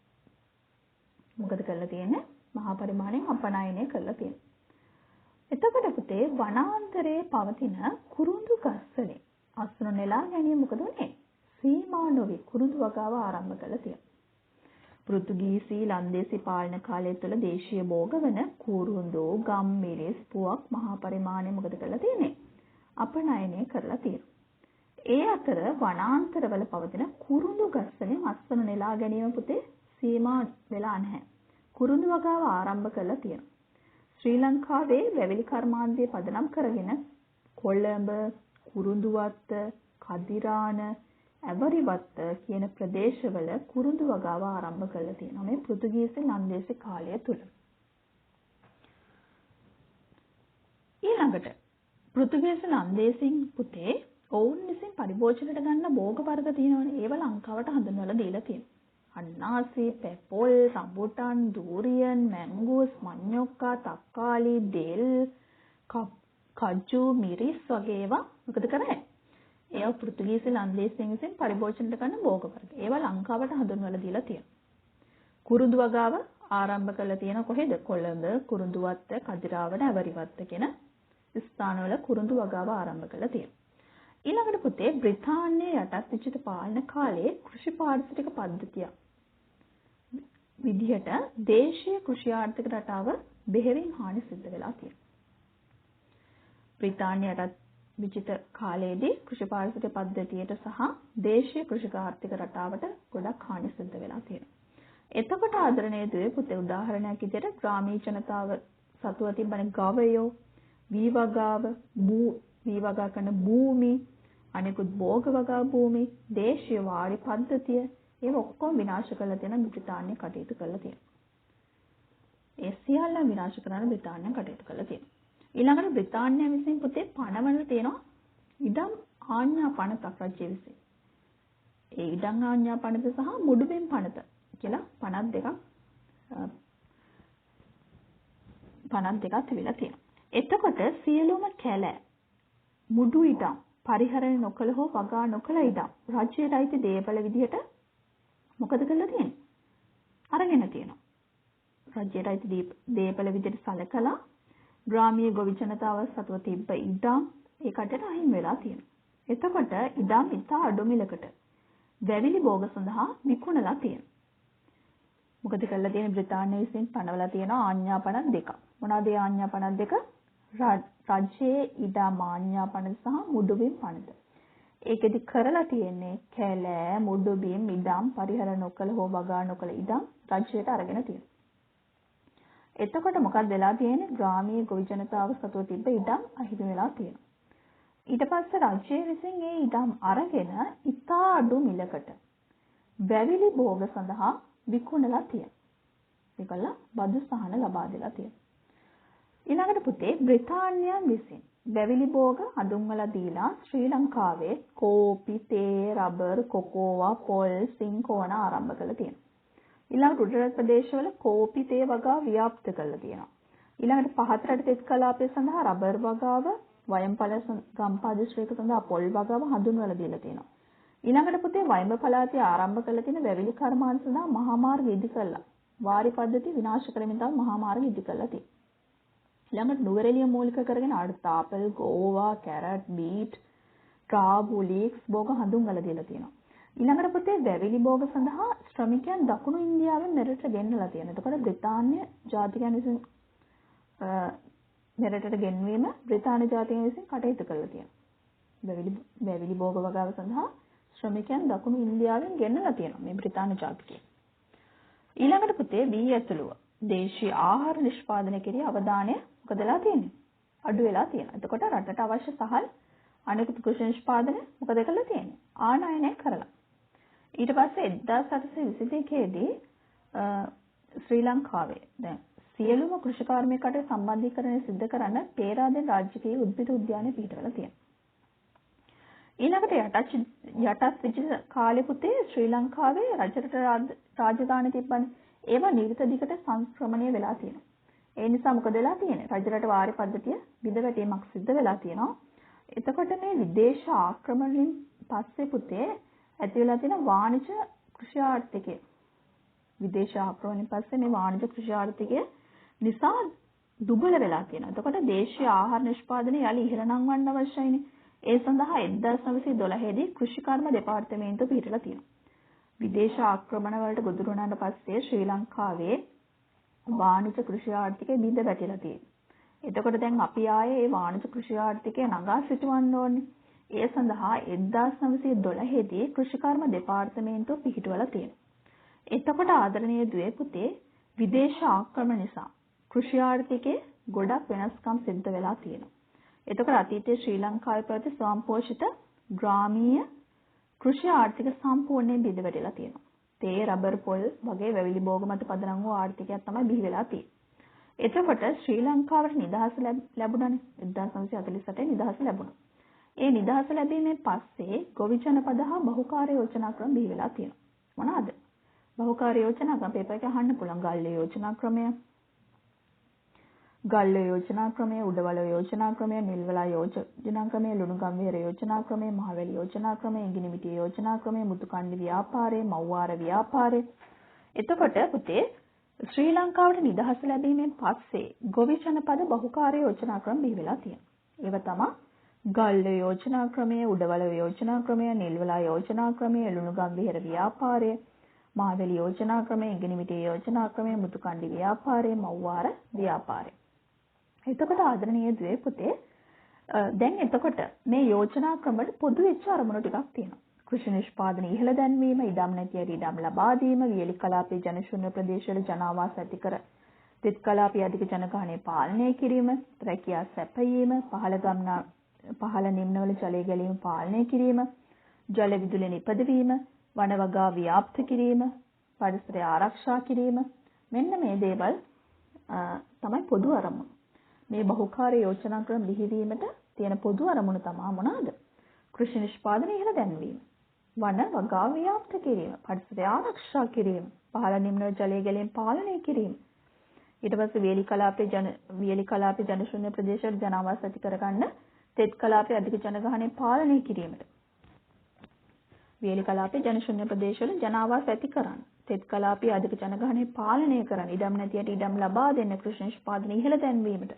මොකද කරලා තියෙන්නේ? මහා පරිමාණයෙන් අපනයනය කරලා තියෙනවා. එතකොට පුතේ වනාන්තරයේ පවතින කුරුඳු ගස්වලින් අස්වනු නෙලා ගැනීම මොකද උනේ? සීමා නොවි කුරුඳු වගාව ආරම්භ කළා තියෙනවා. පෘතුගීසි, ලන්දේසි පාලන කාලය තුළ දේශීය භෝග වන කුරුඳු, ගම්මිරිස්, පුවක් මහා පරිමාණය මොකද කරලා තියෙන්නේ? අපනයනය කරලා තියෙනවා. ඒ අතර වනාන්තරවල පවතින කුරුඳු ගස්වලින් අස්වනු නෙලා ගැනීම පුතේ සීමා වෙලා නැහැ. කුරුඳු වගාව ආරම්භ කරලා තියෙනවා. ශ්‍රී ලංකාවේ වැවිලි කර්මාන්තය පදනම් කරගෙන කොළඹ, කුරුඳුවත්ත, කදිරාන, ඇවරිවත්ත කියන ප්‍රදේශවල කුරුඳු වගාව ආරම්භ කරලා තියෙනවා. මේ පෘතුගීසි, ලන්දේසි කාලය තුල. ඊළඟට පෘතුගීසි, ලන්දේසින් පුතේ ඔවුන් විසින් පරිභෝජනයට ගන්න භෝග වර්ග තියෙනවනේ. ඒව ලංකාවට හඳුන්වලා දීලා තියෙනවා. අන්නාසි, පැපොල්, රඹුටන්, දූරියන්, මැංගෝස්, මඤ්ඤොක්කා, තක්කාලි, දෙල්, කජු, මිරිස් වගේ ඒවා මොකද කරන්නේ? ඒවා පෘතුගීසි, ලන්දේසින් විසින් පරිභෝජනයට ගන්න භෝග වර්ග. ඒවා ලංකාවට හඳුන්වලා දීලා තියෙනවා. කුරුඳු වගාව ආරම්භ කරලා තියෙන කොහෙද? කොළඹ, කුරුඳුවත්ත, කදිරාවන, ඇවරිවත්ත කියන ස්ථානවල කුරුඳු වගාව ආරම්භ කරලා තියෙනවා. ඊළඟට පුතේ බ්‍රිතාන්‍යයේ යටත් විජිත පාලන කාලයේ කෘෂි පාරිසරික පද්ධතිය විදිහට දේශීය කෘෂි ආර්ථික රටාව බෙහෙවින් හානි සිද්ධ වෙලා තියෙනවා. බ්‍රිතාන්‍ය යටත් විජිත කාලයේදී කෘෂි පාරිසරික පද්ධතියට සහ දේශීය කෘෂි ආර්ථික රටාවට ගොඩක් හානි සිද්ධ වෙලා තියෙනවා. එතකොට ආදරණීය දේ පුතේ උදාහරණයක් විදිහට ග්‍රාමීය ජනතාව සතුව තිබෙන ගවයෝ, වී වගාව, වී වගා කරන භූමි, අනෙකුත් භෝග වගා භූමි, දේශීය වාරි පද්ධතිය ඒව ඔක්කොම විනාශ කරලා තියෙන බ්‍රිතාන්‍ය කටයුතු කරලා තියෙනවා. ඒ සියල්ල විනාශ කරන්න බ්‍රිතාන්‍ය කටයුතු කරලා තියෙනවා. ඊළඟට බ්‍රිතාන්‍ය විසින් පුතේ පණවල තියෙනවා ඉඩම් ආඥා පනතක් රජ්‍ය විසින්. ඒ ඉඩම් ආඥා පනත සහ මුඩුබිම් පනත කියලා පනත් දෙකක් තිබිලා තියෙනවා. එතකොට සියලුම කැලෑ මුඩු ඉඩම් පරිහරණය නොකළ හෝ වගා නොකළ ඉඩම් රජයට අයිති දේපල විදිහට මොකද කරලා තියෙන්නේ? අරගෙන තියෙනවා. රජයට අයිති දේපල විදිහට සැලකලා ග්‍රාමීය ගොවි ජනතාව සතුව තිබ්බ ඉඩම් ඒ කටට අහිමි වෙලා තියෙනවා. එතකොට ඉඩම් ඉතා අඩු මිලකට වැවිලි භෝග සඳහා විකුණලා තියෙනවා. මොකද කරලා තියෙන්නේ? බ්‍රිතාන්‍ය විසින් පනවලා තියෙන ආඥා පනත් දෙකක්. මොනවාද ඒ ආඥා පනත් දෙක? රජයේ ඉඩම් ආඥා පනත සහ මුඩුබිම් පනත. ඒකෙදි කරලා තියෙන්නේ කැලෑ, මුඩුබිම්, ඉඩම් පරිහරණය නොකළ හෝ වගා නොකළ ඉඩම් රජයට අරගෙන තියෙනවා. එතකොට මොකක්ද වෙලා තියෙන්නේ? ග්‍රාමීය ගොවි ජනතාව සතුව තිබ්බ ඉඩම් අහිමි වෙලා තියෙනවා. ඊට පස්සේ රජය විසින් මේ ඉඩම් අරගෙන ඉතා අඩු මිලකට වැවිලි භෝග සඳහා විකුණලා තියෙනවා. ඒකල බදු සහන ලබා දෙලා තියෙනවා. ඊළඟට පුතේ බ්‍රිතාන්‍යයන් විසින් වැවිලි භෝග හඳුන්වලා දීලා ශ්‍රී ලංකාවේ කෝපි, තේ, රබර්, කොකෝවා, පොල්, සින්කෝන ආරම්භ කළා තියෙනවා. ඊළඟට උඩරට ප්‍රදේශවල කෝපි, තේ වගාව ව්‍යාප්ත කරලා තියෙනවා. ඊළඟට පහත රට තෙත් කලාපය සඳහා රබර් වගාව, වයඹ ගම්පහ දිස්ත්‍රික්ක සඳහා පොල් වගාව හඳුන්වලා දීලා තියෙනවා. ඊළඟට පුතේ වයඹ පළාතේ ආරම්භ කළ තියෙන වැවිලි කර්මාන්ත සඳහා මහා මාර්ග ඉදි කළා. වාරි පද්ධතිය විනාශ කරමින් තමයි මහා මාර්ග ඉදි කළා තියෙන්නේ. ඊළඟට නුවරඑළිය මූලික කරගෙන ආපල්, ගෝවා, කැරට්, බීට්, රාබු, ලීක්ස් භෝග හඳුන්වලා දීලා තියෙනවා. ඊළඟට පුතේ වැවිලි භෝග සඳහා ශ්‍රමිකයන් දකුණු ඉන්දියාවෙන් මෙරට ගෙන්නලා තියෙනවා. එතකොට බ්‍රිතාන්‍ය ජාතිකයන් විසින් මෙරටට ගෙන්වීම බ්‍රිතාන්‍ය ජාතිකයන් විසින් කටයුතු කරලා තියෙනවා. වැවිලි භෝග වගාව සඳහා ශ්‍රමිකයන් දකුණු ඉන්දියාවෙන් ගෙන්නලා තියෙනවා මේ බ්‍රිතාන්‍ය ජාතිකයන්. ඊළඟට පුතේ වී ඇතුළුව දේශීය ආහාර නිෂ්පාදනය කෙරෙහි අවධානය මොකදලා තියෙන්නේ? අඩු වෙලා තියෙනවා. එතකොට රටට අවශ්‍ය සහල් අනෙකුත් කෘෂි නිෂ්පාදනය මොකද කරලා තියෙන්නේ? ආනයනය කරලා. ඊට පස්සේ 1822 දී ශ්‍රී ලංකාවේ දැන් සියලුම කෘෂිකාර්මිකයට සම්බන්ධීකරණය සිදු කරන්න පේරාදෙණි රාජකීය උද්භිද උද්‍යානය පිහිටවලා තියෙනවා. ඊළඟට යටත් විජිත කාලේ පුතේ ශ්‍රී ලංකාවේ රජරට රාජධානි තිබ්බනේ. ඒවා නිරිත දිගට සංක්‍රමණය වෙලා තියෙනවා. ඒ නිසා මොකද වෙලා තියෙන්නේ? රජරට වාරි පද්ධතිය බිඳවැටීමක් සිද්ධ වෙලා තියෙනවා. එතකොට මේ විදේශ ආක්‍රමණයෙන් පස්සේ පුතේ ඇති වෙලා තියෙන වාණිජ කෘෂි ආර්ථිකය. විදේශ ආක්‍රමණයෙන් පස්සේ මේ වාණිජ කෘෂි ආර්ථිකය නිසා දුබල වෙලා තියෙනවා. එතකොට දේශීය ආහාර නිෂ්පාදනය යලි ඉහළ නංවන්න අවශ්‍යයිනේ. ඒ සඳහා 1912 දී කෘෂිකර්ම දෙපාර්තමේන්තුව පිහිටලා තියෙනවා. විදේශ ආක්‍රමණ වලට ගොදුරු වුණාට පස්සේ ශ්‍රී ලංකාවේ වාණිජ කෘෂි ආර්ථිකය බිඳ වැටිලා තියෙනවා. එතකොට දැන් අපි ආයේ මේ වාණිජ කෘෂි ආර්ථිකය නගා සිටවන්න ඕනේ. ඒ සඳහා 1912 දී කෘෂිකර්ම දෙපාර්තමේන්තුව පිහිටුවලා තියෙනවා. එතකොට ආදරණීය දුවේ පුතේ විදේශ ආක්‍රමණ නිසා කෘෂි ආර්ථිකයේ ගොඩක් වෙනස්කම් සිද්ධ වෙලා තියෙනවා. එතකොට අතීතයේ ශ්‍රී ලංකාවේ පැවති ස්වයංපෝෂිත ග්‍රාමීය කෘෂි ආර්ථික සම්පූර්ණයෙන් බිඳ වැටිලා තියෙනවා. තේ, රබර්, පොල් වගේ වැවිලි භෝග මත පදනම් වූ ආර්ථිකයක් තමයි බිහි වෙලා තියෙන්නේ. එතකොට ශ්‍රී ලංකාවට නිදහස ලැබුණානේ. 1948 නිදහස ලැබුණා. ඒ නිදහස ලැබීමෙන් පස්සේ ගොවි ජනපද හා බහුකාර්ය යෝජනා ක්‍රම බිහි වෙලා තියෙනවා. මොනවාද? බහුකාර්ය යෝජනා ක්‍රම පේපර් එකේ අහන්න පුළුවන්. ගල්ලේ යෝජනා ක්‍රමය, ගල්ලේ යෝජනා ක්‍රමය, උඩවල යෝජනා ක්‍රමය, නිල්වලා යෝජනා ක්‍රමය, ලුණුගම්වීර යෝජනා ක්‍රමය, මහවැලි යෝජනා ක්‍රමය, ඉඟිණිමිටිය යෝජනා ක්‍රමය, මුතුකණ්ඩි ව්‍යාපාරය, මව්වාර ව්‍යාපාරය. එතකොට පුතේ ශ්‍රී ලංකාවට නිදහස ලැබීමෙන් පස්සේ ගොවි ජනපද බහුකාර්ය යෝජනා ක්‍රම බිහි වෙලා තියෙනවා. ඒව තමයි ගල්ලේ යෝජනා ක්‍රමය, උඩවල යෝජනා ක්‍රමය, නිල්වලා යෝජනා ක්‍රමය, ලුණුගම්වීර ව්‍යාපාරය, මහවැලි යෝජනා ක්‍රමය, ඉඟිණිමිටිය යෝජනා ක්‍රමය, මුතුකණ්ඩි ව්‍යාපාරය, මව්වාර ව්‍යාපාරය. එතකොට ආදරණීය දුවේ පුතේ දැන් එතකොට මේ යෝජනා ක්‍රම වල පොදු වෙච්ච අරමුණු ටිකක් තියෙනවා. කෘෂි නිෂ්පාදන ඉහළ දැන්වීම, ඉඩම් නැති අයට ඉඩම් ලබා දීම, වියලි කලාපයේ ජනශූන්‍ය ප්‍රදේශවල ජනාවාස ඇති කර තෙත් කලාපයේ අධික ජනගහනය පාලනය කිරීම, රැකියා සැපයීම, පහළ නිම්නවල ජලය ගැලීම පාලනය කිරීම, ජල විදුලි නිපදවීම, වන වගා ව්‍යාප්ත කිරීම, පරිසරය ආරක්ෂා කිරීම, මෙන්න මේ දේවල් තමයි පොදු අරමුණු. මේ බහුකාර්ය යෝජනා ක්‍රම බිහිවීමට තියෙන පොදු අරමුණු තමයි මොනවාද? කෘෂි නිෂ්පාදන ඉහළ දැන්වීම, වන වගා ව්‍යාප්ත කිරීම, පරිසරය ආරක්ෂා කිරීම, පහළ නිම්න ජලය ගැලීම පාලනය කිරීම. ඊට පස්සේ වියලි කලාපයේ ජනශූන්‍ය ප්‍රදේශවල ජනාවාස ඇති කරගන්න තෙත් කලාපයේ අධික ජනගහනය පාලනය කිරීමට. වියලි කලාපයේ ජනශූන්‍ය ප්‍රදේශවල ජනාවාස ඇති කරන්න. තෙත් කලාපයේ අධික ජනගහනය පාලනය කරන්න. ඉඩම් නැතියට ඉඩම් ලබා දෙන්න කෘෂි නිෂ්පාදන ඉහළ දැන්වීමට.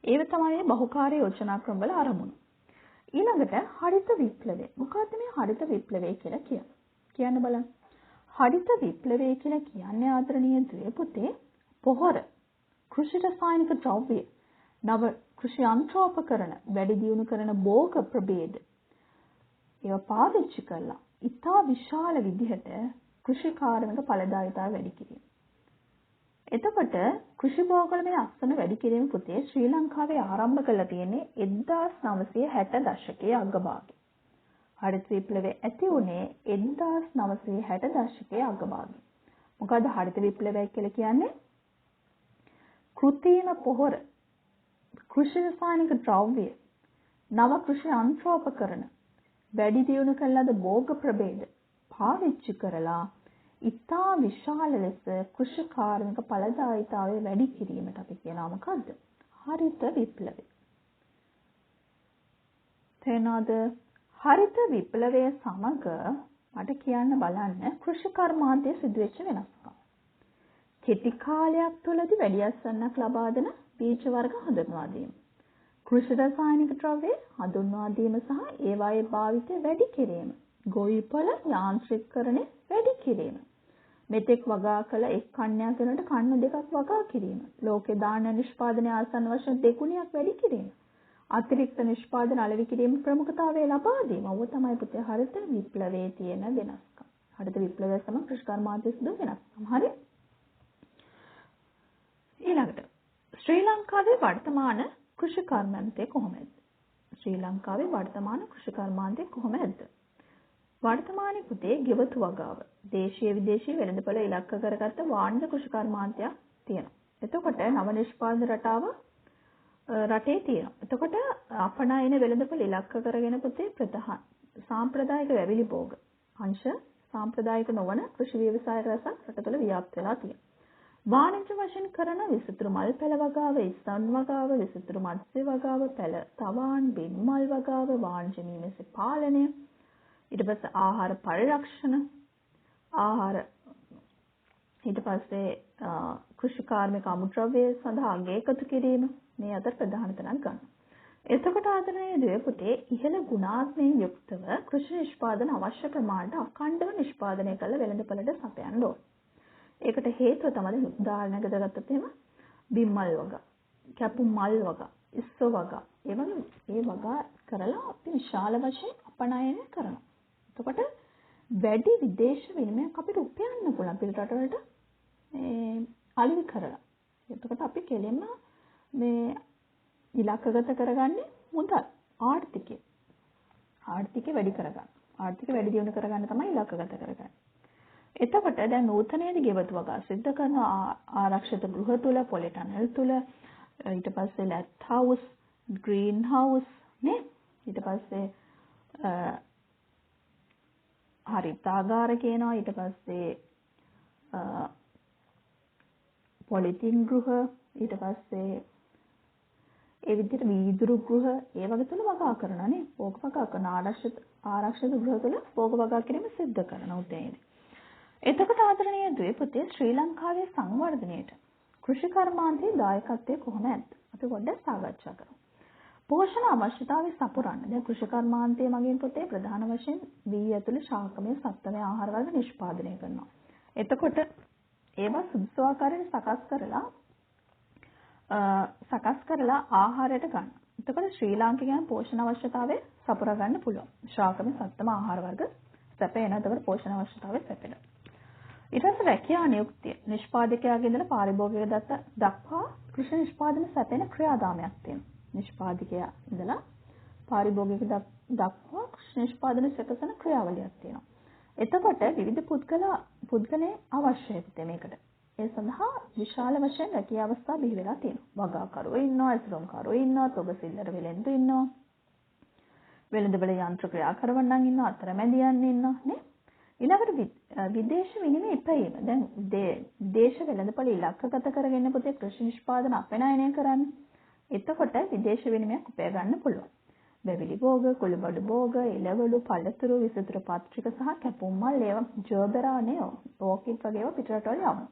ඒව තමයි බහුකාර්ය යෝජනා ක්‍රම වල අරමුණු. ඊළඟට හරිත විප්ලවය. මොකක්ද මේ හරිත විප්ලවය කියලා කියන්නේ? කියන්න බලන්න. හරිත විප්ලවය කියලා කියන්නේ ආදරණීය දුවේ පුතේ පොහොර, කෘෂි රසායනික ද්‍රව්‍ය, නව කෘෂි යන්ත්‍රෝපකරණ, වැඩි දියුණු කරන භෝග ප්‍රභේද ඒවා පාවිච්චි කරලා ඉතා විශාල විදිහට කෘෂි කාර්මික ඵලදායීතාවය වැඩි කිරීම. එතකොට කෘෂි භෝගවල මේ අස්වන වැඩි කිරීම පුතේ ශ්‍රී ලංකාවේ ආරම්භ කළා තියෙන්නේ 1960 දශකයේ අගභාගයේ. හරිත විප්ලවය ඇති වුණේ 1960 දශකයේ අගභාගයේ. මොකද හරිත විප්ලවය කියලා කියන්නේ කෘත්‍රිම පොහොර, කෘෂි රසායනික ද්‍රව්‍ය, නව කෘෂි යන්ත්‍රෝපකරණ, වැඩි දියුණු කළ ලද භෝග ප්‍රභේද පාවිච්චි කරලා ඉතා විශාල ලෙස කෘෂි කාර්මික ඵලදායීතාවය වැඩි කිරීමට අපි කියනවා මොකද්ද? හරිත විප්ලවය. තේනවද? හරිත විප්ලවය සමග මට කියන්න බලන්න කෘෂි කර්මාන්තයේ සිදුවෙච්ච වෙනස්කම්. කෙටි කාලයක් තුළදී වැඩි අස්වැන්නක් ලබා දෙන බීජ වර්ග හඳුන්වා දීම. කෘෂි රසායනික ද්‍රව්‍ය හඳුන්වා දීම සහ ඒවායේ භාවිතය වැඩි කිරීම. ගොවිපළ යාන්ත්‍රීකරණය වැඩි කිරීම. මෙතෙක් වගා කළ එක් කන්‍යා කෙනෙකුට කන්න දෙකක් වගා කිරීම. ලෝකේ දාන නිෂ්පාදනය ආසන්න වශයෙන් දෙගුණයක් වැඩි කිරීම. අතිරික්ත නිෂ්පාදන අලෙවි කිරීම ප්‍රමුඛතාවය ලබා දීම. ඔය තමයි පුතේ හරිත විප්ලවයේ තියෙන වෙනස්කම්. හරිත විප්ලවය සමග කෘෂි කර්මාන්තයේ සිදු වෙනස්කම්. හරි? ඊළඟට ශ්‍රී ලංකාවේ වර්තමාන කෘෂි කර්මාන්තය කොහොමද? ශ්‍රී ලංකාවේ වර්තමාන කෘෂි කර්මාන්තය කොහොමද? වර්තමානයේ පුතේ ගෙවතු වගාව දේශීය විදේශීය වෙළඳපොළ ඉලක්ක කරගත්ත වාණිජ කෘෂි කර්මාන්තයක් තියෙනවා. එතකොට නව නිෂ්පාදන රටාව රටේ තියෙනවා. එතකොට අපනයන වෙළඳපොළ ඉලක්ක කරගෙන පුතේ ප්‍රධාන සාම්ප්‍රදායික වැවිලි භෝග අංශ සාම්ප්‍රදායික නොවන කෘෂි ව්‍යවසාය රසක් රට තුළ ව්‍යාප්ත වෙලා තියෙනවා. වාණිජ්‍ය වශයෙන් කරන විසිතුරු මල් පැල වගාව, ඉස්සන් වගාව, විසිතුරු මත්ස්‍ය වගාව, පැල තවාන්, බින් මල් වගාව, වාණිජ්‍ය මීමැසි පාලනය, ඊට පස්සේ ආහාර පරිරක්ෂණ, ආහාර ඊට පස්සේ කෘෂි කාර්මික අමුද්‍රව්‍ය සඳහා අගය එකතු කිරීම මේ අතර ප්‍රධාන තැනක් ගන්නවා. එතකොට ආදරණීය දුවේ පුතේ ඉහළ ගුණාත්මයෙන් යුක්තව කෘෂි නිෂ්පාදන අවශ්‍ය ප්‍රමාණයට අඛණ්ඩව නිෂ්පාදනය කළ වෙළඳපළට සපයන්න ඕන. ඒකට හේතුව තමයි උදාහරණයකට ගත්තොත් එහෙම බිම්මල් වගා, කැපුම් මල් වගා, ඉස්සෝ වගා, ඒ වගේ ඒ වගා කරලා අපි විශාල වශයෙන් අපනයනය කරනවා. එතකොට වැඩි විදේශ විනිමයක් අපිට උපයන්න පුළුවන් පිට රටවලට අලෙවි කරලා. එතකොට අපි කෙලින්ම මේ ඉලක්කගත කරගන්නේ මුදල් ආර්ථිකය. ආර්ථිකය වැඩි කරගන්න. ආර්ථිකය වැඩි දියුණු කරගන්න තමයි ඉලක්කගත කරගන්නේ. එතකොට දැන් නූතනයේදී ගෙවතු වගා සිද්ධ කරන ආරක්ෂිත ගෘහ තුල, පොලිටනල් තුල, ඊට පස්සේ ලැත් හවුස්, ග්‍රීන් හවුස් නේ, ඊට පස්සේ හරිතාගාර කියනවා, ඊට පස්සේ පොලිතින් ගෘහ, ඊට පස්සේ ඒ විදිහට වීදුරු ගෘහ ඒ වගේ තුල වගා කරනවා නේ. ඕක වගා කරන ආරක්ෂිත ගෘහ තුල ඕක වගා කිරීම සිද්ධ කරනවා උදේනේ. එතකොට ආදරණීය දුවේ පුතේ ශ්‍රී ලංකාවේ සංවර්ධනයේට කෘෂි කර්මාන්තයේ දායකත්වය කොහොමද? අපි පොඩ්ඩක් සාකච්ඡා කරමු. පෝෂණ අවශ්‍යතාවය සපුරන්න. දැන් කෘෂි කර්මාන්තයේ මගින් පුතේ ප්‍රධාන වශයෙන් වී ඇතුළු ශාකමය සත්වමය ආහාර වර්ග නිෂ්පාදනය කරනවා. එතකොට ඒවා සුදුසු ආකාරයෙන් සකස් කරලා ආහාරයට ගන්න. එතකොට ශ්‍රී ලාංකිකයන් පෝෂණ අවශ්‍යතාවය සපුරා ගන්න පුළුවන්. ශාකමය සත්වම ආහාර වර්ග සැපේන. එතකොට පෝෂණ අවශ්‍යතාවය සැපෙනවා. ඊට පස්සේ රැකියා නියුක්තිය නිෂ්පාදකයාගේ ඉඳලා පාරිභෝගිකය දක්වා කෘෂි නිෂ්පාදන සැපෙන ක්‍රියාදාමයක් තියෙනවා. නිෂ්පාදකයා ඉඳලා පාරිභෝගික දක්වා කෘෂි නිෂ්පාදන සැපසන ක්‍රියාවලියක් තියෙනවා. එතකොට විවිධ පුද්ගලයන් අවශ්‍යයි පුතේ මේකට. ඒ සඳහා විශාල වශයෙන් රැකියා අවස්ථා බිහි වෙලා තියෙනවා. වගාකරුවෝ ඉන්නවා, ඉස්රෝම්කරුවෝ ඉන්නවා, තොග සිල්ලර වෙලෙන්දු ඉන්නවා. වෙළඳපොළ යන්ත්‍ර ක්‍රියා කරවන්නන් ඉන්නවා, අතරමැදියන් ඉන්නවා නේ. ඊළඟට විදේශ විනිමය ඉපැයීම. දැන් විදේශ වෙළඳපොළ ඉලක්කගත කරගෙන පුතේ කෘෂි නිෂ්පාදන අපනයනය කරන්නේ. එතකොට විදේශ විනිමයක් උපය ගන්න පුළුවන්. බැවිලි භෝග, කුළුබඩු භෝග, එළවලු, පළතුරු, විසිතුරු පත්‍රික සහ කැපුම් මල් ඒවා ජර්බරානේ ඕකිඩ් වගේ ඒවා පිටරටවල යවනවා.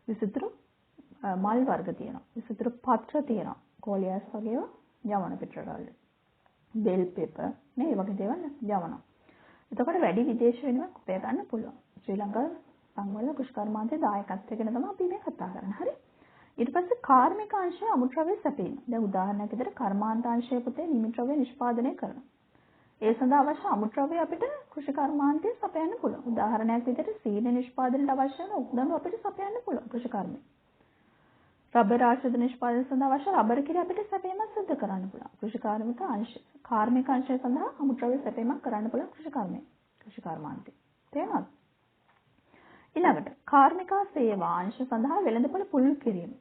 විසිතුරු මල් වර්ග තියෙනවා. විසිතුරු පත්‍ර තියෙනවා. කෝලියස් වගේ ඒවා යවන පිටරටවල. බෙල් පෙපර් නේ ඒ වගේ දේවල් යවනවා. එතකොට වැඩි විදේශ විනිමයක් උපය ගන්න පුළුවන්. ශ්‍රී ලංකාවේ සංවර්ධන කෘෂි කර්මාන්තයේ දායකත්වය ගැන තමයි අපි මේ කතා කරන්නේ. හරි? ඊට පස්සේ කාර්මික අංශය අමුද්‍රව්‍ය සැපීම. දැන් උදාහරණයක් විදිහට කර්මාන්තාංශය පුතේ නිමිද්‍රව්‍ය නිෂ්පාදනය කරනවා. ඒ සඳහා අවශ්‍ය අමුද්‍රව්‍ය අපිට කෘෂි කර්මාන්තයේ සපයන්න පුළුවන්. උදාහරණයක් විදිහට සීනි නිෂ්පාදනයට අවශ්‍ය වෙන උක්දඬු අපිට සපයන්න පුළුවන් කෘෂි කර්මය. රබර් ආශ්‍රිත නිෂ්පාදනය සඳහා අවශ්‍ය රබර් කිරි අපිට සැපීමක් සිදු කරන්න පුළුවන්. කෘෂි කාර්මික අංශය සඳහා අමුද්‍රව්‍ය සැපීමක් කරන්න පුළුවන් කෘෂි කර්මාන්තය. තේරුණාද? ඊළඟට කාර්මික සේවා අංශ සඳහා වෙළඳපොළ පුළුල් කිරීම.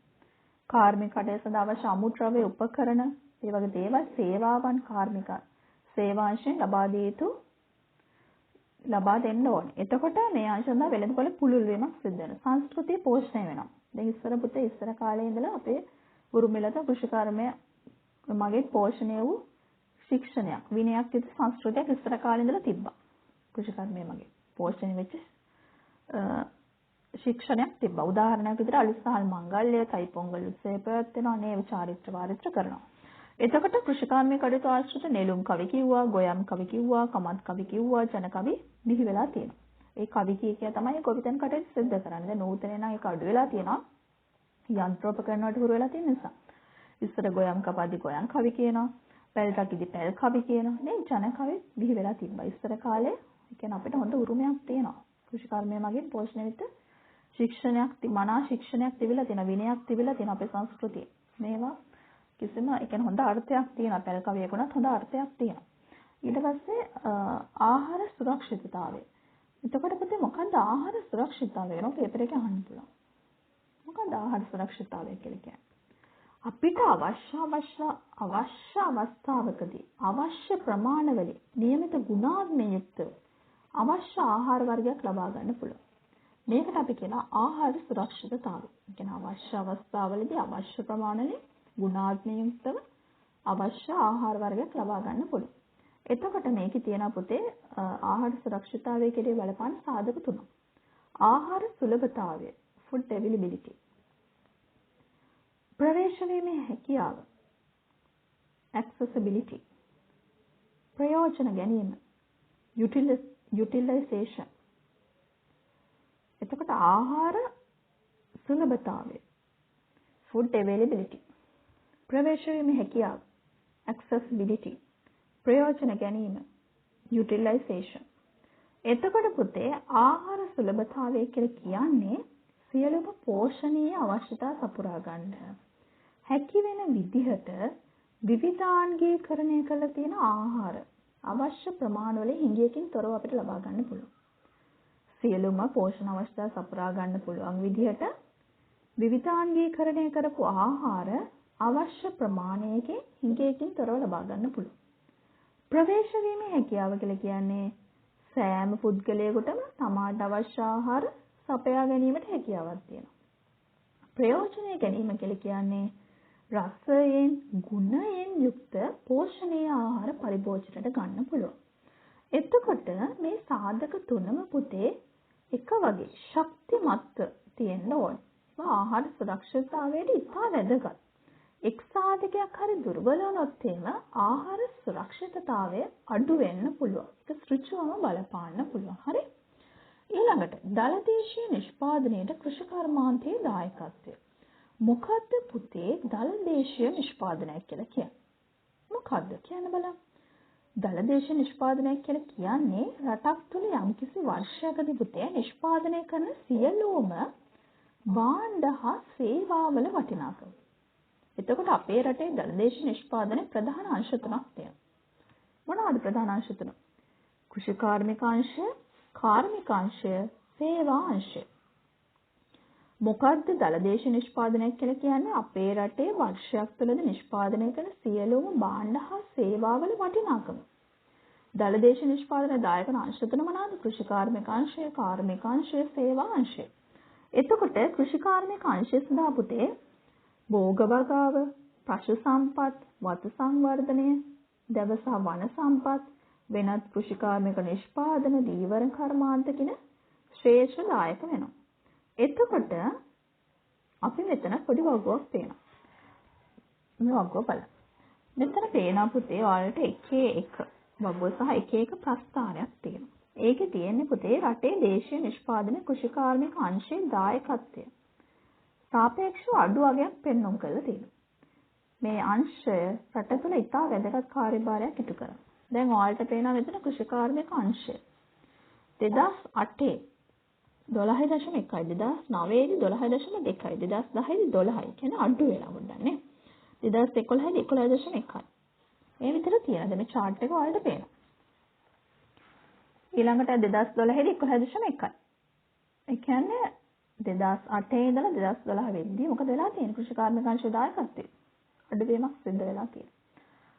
කාර්මික කටයුතු සඳහා අවශ්‍ය අමුද්‍රව්‍ය උපකරණ ඒ වගේ දේවල් සේවාවන් කාර්මික සේවාංශයෙන් ලබා දෙන්න ඕනේ. එතකොට මේ අංශ සඳහා වෙළඳපොළ පුළුල් වීමක් සිදු වෙනවා. සංස්කෘතිය පෝෂණය වෙනවා. දැන් ඉස්සර කාලේ ඉඳලා අපේ උරුමෙලත කෘෂිකර්මය මගේ පෝෂණය වූ ශික්ෂණයක් විනයක් විදිහට සංස්කෘතියක් ඉස්සර කාලේ ඉඳලා තිබ්බා. කෘෂිකර්මය මගේ පෝෂණය වෙච්ච ශික්ෂණයක් තිබ්බා. උදාහරණයක් විදිහට අලුත්සහල් මංගල්‍ය, තයිපොංගල් උත්සවය පැවැත්වෙනවා, නේව චාරිත්‍ර වාරිත්‍ර කරනවා. එතකොට කෘෂිකාර්මික කටයුතු ආශ්‍රිත නෙළුම් කවි කිව්වා, ගොයම් කවි කිව්වා, කමත් කවි කිව්වා, ජන කවි බිහි වෙලා තියෙනවා. ඒ කවි කිය තමයි ගොවිතැන් කටයුතු සිද්ධ කරන්නේ. දැන් නූතනේ නම් ඒක අඩු වෙලා තියෙනවා. යන්ත්‍රෝපකරණ වලට හුරු වෙලා තියෙන නිසා. ඉස්සර ගොයම් කපද්දි ගොයම් කවි කියනවා, පැල් රකිදි පැල් කවි කියනවා. නේ ජන කවි බිහි වෙලා තිබ්බා. ඉස්සර කාලේ ඒ කියන්නේ අපිට හොඳ උරුමයක් තියෙනවා. කෘෂිකර්මය මගින් පෝෂණය වෙච්ච මනා ශික්ෂණයක් තිබිලා තියෙනවා, විනයක් තිබිලා තියෙනවා අපේ සංස්කෘතියේ. මේවා කිසිම ඒ කියන්නේ හොඳ අර්ථයක් තියෙනවා. පැල් කවියකුණත් හොඳ අර්ථයක් තියෙනවා. ඊට පස්සේ ආහාර සුරක්ෂිතතාවය. එතකොට පුතේ මොකක්ද ආහාර සුරක්ෂිතතාවය? නෝ පේපර් එකේ අහන්න පුළුවන්. මොකද ආහාර සුරක්ෂිතතාවය කියලා කියන්නේ? අපිට අවශ්‍ය අවස්ථාවකදී අවශ්‍ය ප්‍රමාණවලින් නියමිත ගුණාත්මක යුක්තව අවශ්‍ය ආහාර වර්ගයක් ලබා ගන්න පුළුවන්. මේකට අපි කියනවා ආහාර සුරක්ෂිතතාවය. ඒ කියන්නේ අවශ්‍ය අවස්ථාවලදී අවශ්‍ය ප්‍රමාණවලින් ගුණාත්මක යුක්තව අවශ්‍ය ආහාර වර්ගයක් ලබා ගන්න පුළුවන්. එතකොට මේකේ තියෙන පුතේ ආහාර සුරක්ෂිතතාවය කෙරේ බලපාන සාධක තුනක්. ආහාර සුලභතාවය, food availability. ප්‍රවේශ වීමේ හැකියාව, accessibility. ප්‍රයෝජන ගැනීම, utilization. එතකොට ආහාර සුලභතාවය, food availability. ප්‍රවේශ වීමේ හැකියාව, accessibility. ප්‍රයෝජන ගැනීම, utilization. එතකොට පුතේ ආහාර සුලභතාවය කියලා කියන්නේ සියලුම පෝෂණීය අවශ්‍යතා සපුරා ගන්න හැකි වෙන විදිහට විවිධාංගීකරණය කරලා තියෙන ආහාර අවශ්‍ය ප්‍රමාණවල හිඟයකින් තොරව අපිට ලබා ගන්න පුළුවන්. සියලුම පෝෂණ අවශ්‍යතා සපුරා ගන්න පුළුවන් විදිහට විවිධාංගීකරණය කරපු ආහාර අවශ්‍ය ප්‍රමාණයකින් හිඟයකින් තොරව ලබා ගන්න පුළුවන්. ප්‍රවේශ වීමේ හැකියාව කියලා කියන්නේ සෑම පුද්ගලයෙකුටම තමාට අවශ්‍ය ආහාර සපයා ගැනීමට හැකියාවක් තියෙනවා. ප්‍රයෝජනය ගැනීම කියලා කියන්නේ රසයෙන්, ගුණයෙන් යුක්ත පෝෂණීය ආහාර පරිභෝජනයට ගන්න පුළුවන්. එතකොට මේ සාධක තුනම පුතේ එක වගේ ශක්තිමත් තියෙන්න ඕන. ඒ ආහාර සුරක්ෂිතතාවයට ඉතා වැදගත්. එක් සාධකයක් හරි දුර්වල වුණොත් එහෙම ආහාර සුරක්ෂිතතාවය අඩු වෙන්න පුළුවන්. ඒක ඍජුවම බලපාන්න පුළුවන්. හරි? ඊළඟට දලදේශීය නිෂ්පාදනයේට කෘෂි කර්මාන්තයේ දායකත්වය. මොකද්ද පුතේ දලදේශීය නිෂ්පාදනයක් කියලා කියන්නේ? මොකද්ද කියන්න බලන්න. දලදේශීය නිෂ්පාදනයක් කියලා කියන්නේ රටක් තුළ යම්කිසි වර්ෂයකදී පුතේ නිෂ්පාදනය කරන සියලුම භාණ්ඩ හා සේවාවල වටිනාකම. එතකොට අපේ රටේ දලදේශීය නිෂ්පාදනයේ ප්‍රධාන අංශ තුනක් තියෙනවා. මොනවද ප්‍රධාන අංශ තුන? කෘෂි කාර්මික අංශය, කාර්මික අංශය, සේවා අංශය. මොකද්ද දලදේශීය නිෂ්පාදනයක් කියලා කියන්නේ? අපේ රටේ වර්ෂයක් තුළදී නිෂ්පාදනය කරන සියලුම භාණ්ඩ හා සේවාවල වටිනාකම. දලදේශීය නිෂ්පාදනයේ දායක අංශ තුන මොනවාද? කෘෂි කාර්මික අංශය, කාර්මික අංශය, සේවා අංශය. එතකොට කෘෂි කාර්මික අංශය සඳහා පුතේ භෝග වගාව, පශු සම්පත්, වතු සංවර්ධනය, දැව සහ වන සම්පත්, වෙනත් කෘෂි කාර්මික නිෂ්පාදන, දීවර කර්මාන්ත කියන ශ්‍රේෂ්ඨ දායක වෙනවා. එතකොට අපි මෙතන පොඩි වගුවක් පේනවා. මේ වගුව බලන්න. මෙතන පේනවා පුතේ ඔයාලට එක වගුව සහ එක ප්‍රස්ථානයක් තියෙනවා. ඒකේ තියෙන්නේ පුතේ රටේ දේශීය නිෂ්පාදන කෘෂි කාර්මික අංශයේ දායකත්වය. සාපේක්ෂව අඩු වගයක් පෙන්වුම් කරලා තියෙනවා. මේ අංශය රට තුළ ඉතා වැදගත් කාර්යභාරයක් ඉටු කරනවා. දැන් ඔයාලට පේනවා මෙතන කෘෂි කාර්මික අංශය 2008 12.1 2009 12.2 2010 12 කියන්නේ අඩු වෙලා වුණා නේ. 2011 11.1 මේ විතර තියෙනද මේ chart එක ඔයාලට පේනවා. ඊළඟට 2012 11.1 ඒ කියන්නේ 2008 ඉඳලා 2012 වෙද්දී මොකද වෙලා තියෙන්නේ? කෘෂි කාර්මික අංශ දායකත්වයේ අඩුවීමක් සිද්ධ වෙලා තියෙනවා.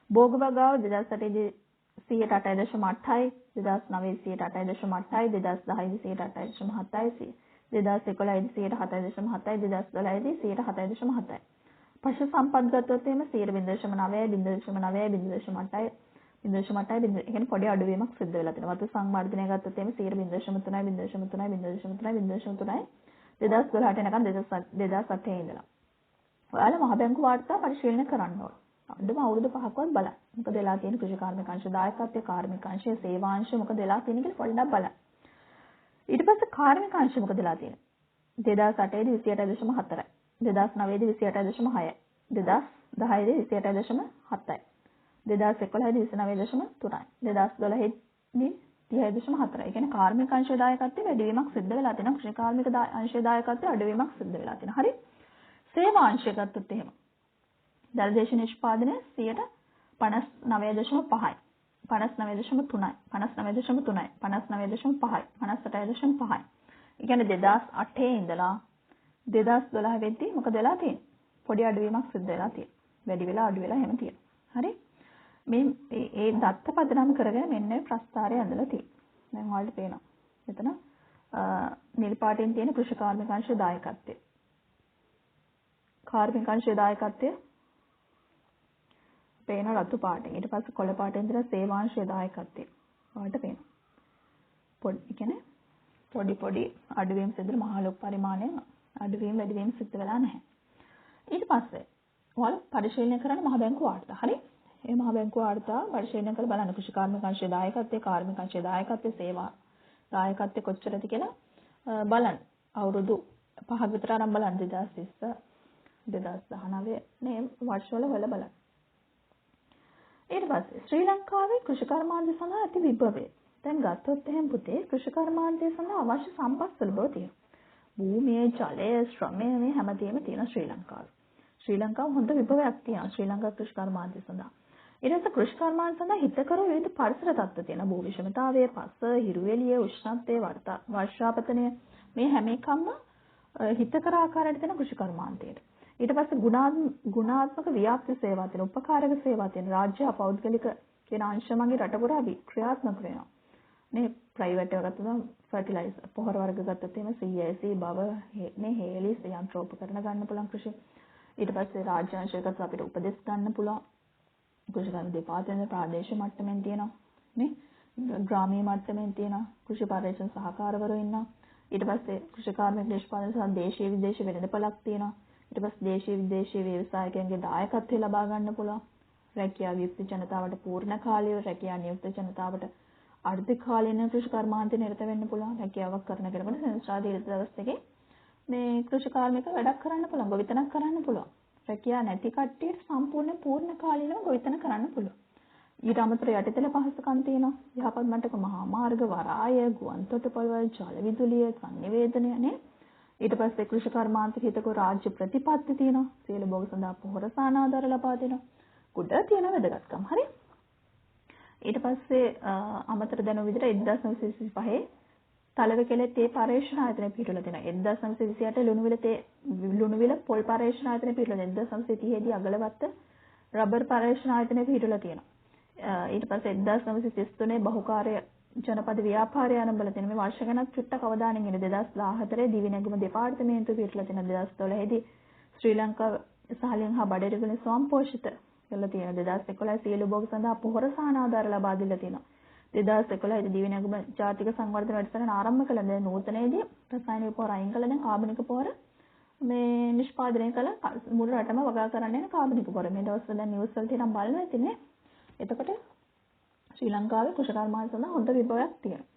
භෝග වගාව 2008 දී 108.8යි, 2009 108.8යි, 2010 108.7යි, 2011 107.7යි, 2012 107.7යි. පශු සම්පත් ගත්තොත් එහෙම 0.9යි, 0.9යි, 0.8යි, ඒ කියන්නේ පොඩි අඩුවීමක් සිද්ධ වෙලා තියෙනවා. වතු සංවර්ධනය ගත්තොත් එහෙම 0.3යි, 0.3යි, 0.3යි 2012ට එනකම් 2008 ඉඳලා. ඔයාලා මහ බැංකු වාර්තා පරිශීලනය කරන්න ඕන. අදම අවුරුදු 5කවත් බලන්න. මොකද වෙලා තියෙන කෘෂි කාර්මික අංශ දායකත්වයේ කාර්මික අංශය සේවා අංශය මොකද වෙලා තියෙන කියලා පොඩ්ඩක් බලන්න. ඊට පස්සේ කාර්මික අංශය මොකද වෙලා තියෙන්නේ? 2008 දී 28.4යි. 2009 දී 28.6යි. 2010 දී 28.7යි. 2011 දී 29.3යි. 2012 දී 30.4යි. කියන්නේ කාර්මික අංශ දායකත්වයේ වැඩිවීමක් සිද්ධ වෙලා තියෙනවා. කෘෂි කාර්මික අංශ දායකත්වයේ අඩුවීමක් සිද්ධ වෙලා තියෙනවා. හරි? සේවා අංශය ගත්තොත් එහෙම දලදේශීය නිෂ්පාදනය 59.5යි 59.3යි 59.5යි 58.5යි. ඒ කියන්නේ 2008 ඉඳලා 2012 වෙද්දී මොකද වෙලා තියෙන්නේ? පොඩි අඩුවීමක් සිද්ධ වෙලා තියෙනවා. වැඩි වෙලා අඩු වෙලා එහෙම තියෙනවා. හරි? මේ ඒ දත්ත පදනම් කරගෙන මෙන්න මේ ප්‍රස්ථාරය ඇඳලා තියෙනවා. දැන් ඔයාලට පේනවා. මෙතන නිල් පාටින් තියෙන කෘෂිකාර්මික අංශ දායකත්වය. කාර්මික අංශ දායකත්වය පේන රතු පාටින්. ඊට පස්සේ කොළ පාටින් තියෙන සේවාංශ දායකත්වය. ඔයාලට පේනවා. පොඩි අඩුවීම් සිද්ධ මහා ලොකු පරිමාණයෙන් අඩුවීම් වැඩිවීම් සිද්ධ වෙලා නැහැ. ඊට පස්සේ ඔයාලා පරිශීලනය කරන්න මහ බැංකු වාර්තා. හරි? මේ මහ බැංකු වාර්තා පරිශීලනය කරලා බලන්න කෘෂිකාර්මික අංශයේ දායකත්වයේ කාර්මික අංශයේ දායකත්වයේ සේවා දායකත්වයේ කොච්චරද කියලා බලන්න. අවුරුදු 5ක් විතර ආරම්භ බලන්න 2020 2019 මේ වර්ෂවල හොයලා බලන්න. ඊට පස්සේ ශ්‍රී ලංකාවේ කෘෂිකර්මාන්ත සඳහා ඇති විභවය. දැන් ගත්තොත් එහෙනම් පුතේ කෘෂිකර්මාන්තය සඳහා අවශ්‍ය සම්පත් සුලභව තියෙනවා. භූමියේ ජලය, ශ්‍රමය මේ හැමදේම තියෙන ශ්‍රී ලංකාවේ. ශ්‍රී ලංකාව හොඳ විභවයක් තියෙනවා ශ්‍රී ලංකා කෘෂිකර්මාන්තය සඳහා. ඊට පස්සේ කෘෂිකර්මාන්ත සඳහා හිතකර විවිධ පරිසර තත්ත්ව තියෙනවා. භූ විෂමතාවය, පස, හිරු එළිය, උෂ්ණත්වය, වර්ෂාපතනය මේ හැම එකක්ම හිතකර ආකාරයට තියෙන කෘෂිකර්මාන්තයට. ඊට පස්සේ ගුණාත්මක ව්‍යාප්ති සේවා තියෙන, උපකාරක සේවා තියෙන, රාජ්‍ය පෞද්ගලික කියන අංශ මගින් රට පුරා ක්‍රියාත්මක වෙනවා. මේ ප්‍රයිවට් එක ගත්තොත් ෆර්ටිලයිසර් පොහොර වර්ග ගත්තොත් එහෙම CIC බව මේ හේලිස් යන්ත්‍රෝපකරණ ගන්න පුළුවන් කෘෂි. ඊට පස්සේ රාජ්‍ය අංශයකට අපිට උපදෙස් ගන්න පුළුවන්. කෘෂිකර්ම දෙපාර්තමේන්තුවේ ප්‍රාදේශීය මට්ටමින් තියෙනවා නේ. ග්‍රාමීය මට්ටමින් තියෙනවා. කෘෂි පර්යේෂණ සහකාරවරු ඉන්නවා. ඊට පස්සේ කෘෂිකාර්මික නිෂ්පාදන සහ දේශීය විදේශීය වෙළඳපළක් තියෙනවා. ඊට පස්සේ දේශීය විදේශීය ව්‍යවසායකයන්ගේ දායකත්වය ලබා ගන්න පුළුවන්. රැකියාව වියුක්ත ජනතාවට පූර්ණ කාලීන රැකියාව නියුක්ත ජනතාවට අර්ධ කාලීන කෘෂිකර්මාන්තේ නිරත වෙන්න පුළුවන්. රැකියාවක් කරන කෙනෙකුට සංස්ථාදී දවස් දෙකේ මේ කෘෂිකාර්මික වැඩක් කරන්න පුළුවන්. ගොවිතැනක් කරන්න පුළුවන්. රැකියාව නැති කට්ටියට සම්පූර්ණ පූර්ණ කාලීනව ගොවිතැන කරන්න පුළුවන්. ඊට අමතරව යටිතල පහසුකම් තියෙනවා. යහපත් මට්ටමක මහා මාර්ග, වරාය, ගුවන් තොටුපළවල්, ජල විදුලිය, සංනිවේදනය නේ. ඊට පස්සේ කෘෂිකර්මාන්ත හිතක රාජ්‍ය ප්‍රතිපත්ති තියෙනවා. සියලු භෝග සඳහා පොහොර සානාධාර ලබා දෙනවා. කුඩ තියෙන වැදගත්කම්. හරි. ඊට පස්සේ අමතර දැනුම විදිහට 1925 තලව කෙලෙත් තේ පර්යේෂණ ආයතනය පිහිටුවලා තියෙනවා. 1928 ලුණුවිල පොල් පර්යේෂණ ආයතනය පිහිටුවලා තියෙනවා. 1930 දී අගලවත්ත රබර් පර්යේෂණ ආයතනය පිහිටුවලා තියෙනවා. ඊට පස්සේ 1933 බහුකාර්ය ජනපද ව්‍යාපාරය ආරම්භලා තියෙනවා. මේ වර්ෂ ගණනක් චුට්ටක් අවධානයෙන් ඉන්න 2014 දිවි නැගුම දෙපාර්තමේන්තුව පිහිටුවලා තියෙනවා. 2012 දී ශ්‍රී ලංකා සහලින් හා බඩේරිගුණ ස්වයංපෝෂිත කරලා තියෙනවා. 2011 සියලු භෝග සඳහා පොහොර සානාධාර ලබා දීලා තියෙනවා. 2011 දිවි නැගුම ජාතික සංවර්ධන වැඩසටහන ආරම්භ කළා. දැන් නූතනයේදී රසායනික පොහොර අයින් කළා. දැන් කාබනික පොහොර මේ නිෂ්පාදනය කළ මුළු රටම වගා කරන්න යන කාබනික පොහොර. මේ දවස්වල දැන් නිවුස් වල තියෙනවා බලන්න ඉතින්නේ. එතකොට ශ්‍රී ලංකාවේ කෘෂිකර්මාන්ත සඳහා හොඳ විභවයක් තියෙනවා.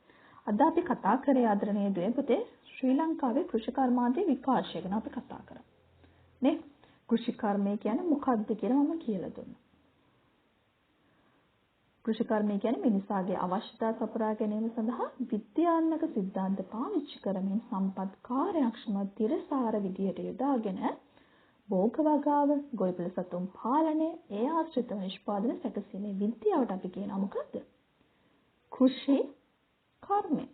අද අපි කතා කරේ ආදරණීය දුවේ පුතේ ශ්‍රී ලංකාවේ කෘෂිකර්මාන්තයේ විකාශය ගැන අපි කතා කරා. නේ? කෘෂිකර්මය කියන්නේ මොකක්ද කියලා මම කියලා දුන්නා. කෘෂිකර්මය කියන්නේ මිනිසාගේ අවශ්‍යතා සපුරා ගැනීම සඳහා විද්‍යාත්මක සිද්ධාන්ත පාවිච්චි කරමින් සම්පත් කාර්යක්ෂම තිරසාර විදියට යොදාගෙන භෝග වගාව, ගොවිපළ සතුන් පාලනය, ඒ ආශ්‍රිත නිෂ්පාදන සැකසීමේ විද්‍යාවට අපි කියනවා මොකද්ද? කෘෂි කර්මය.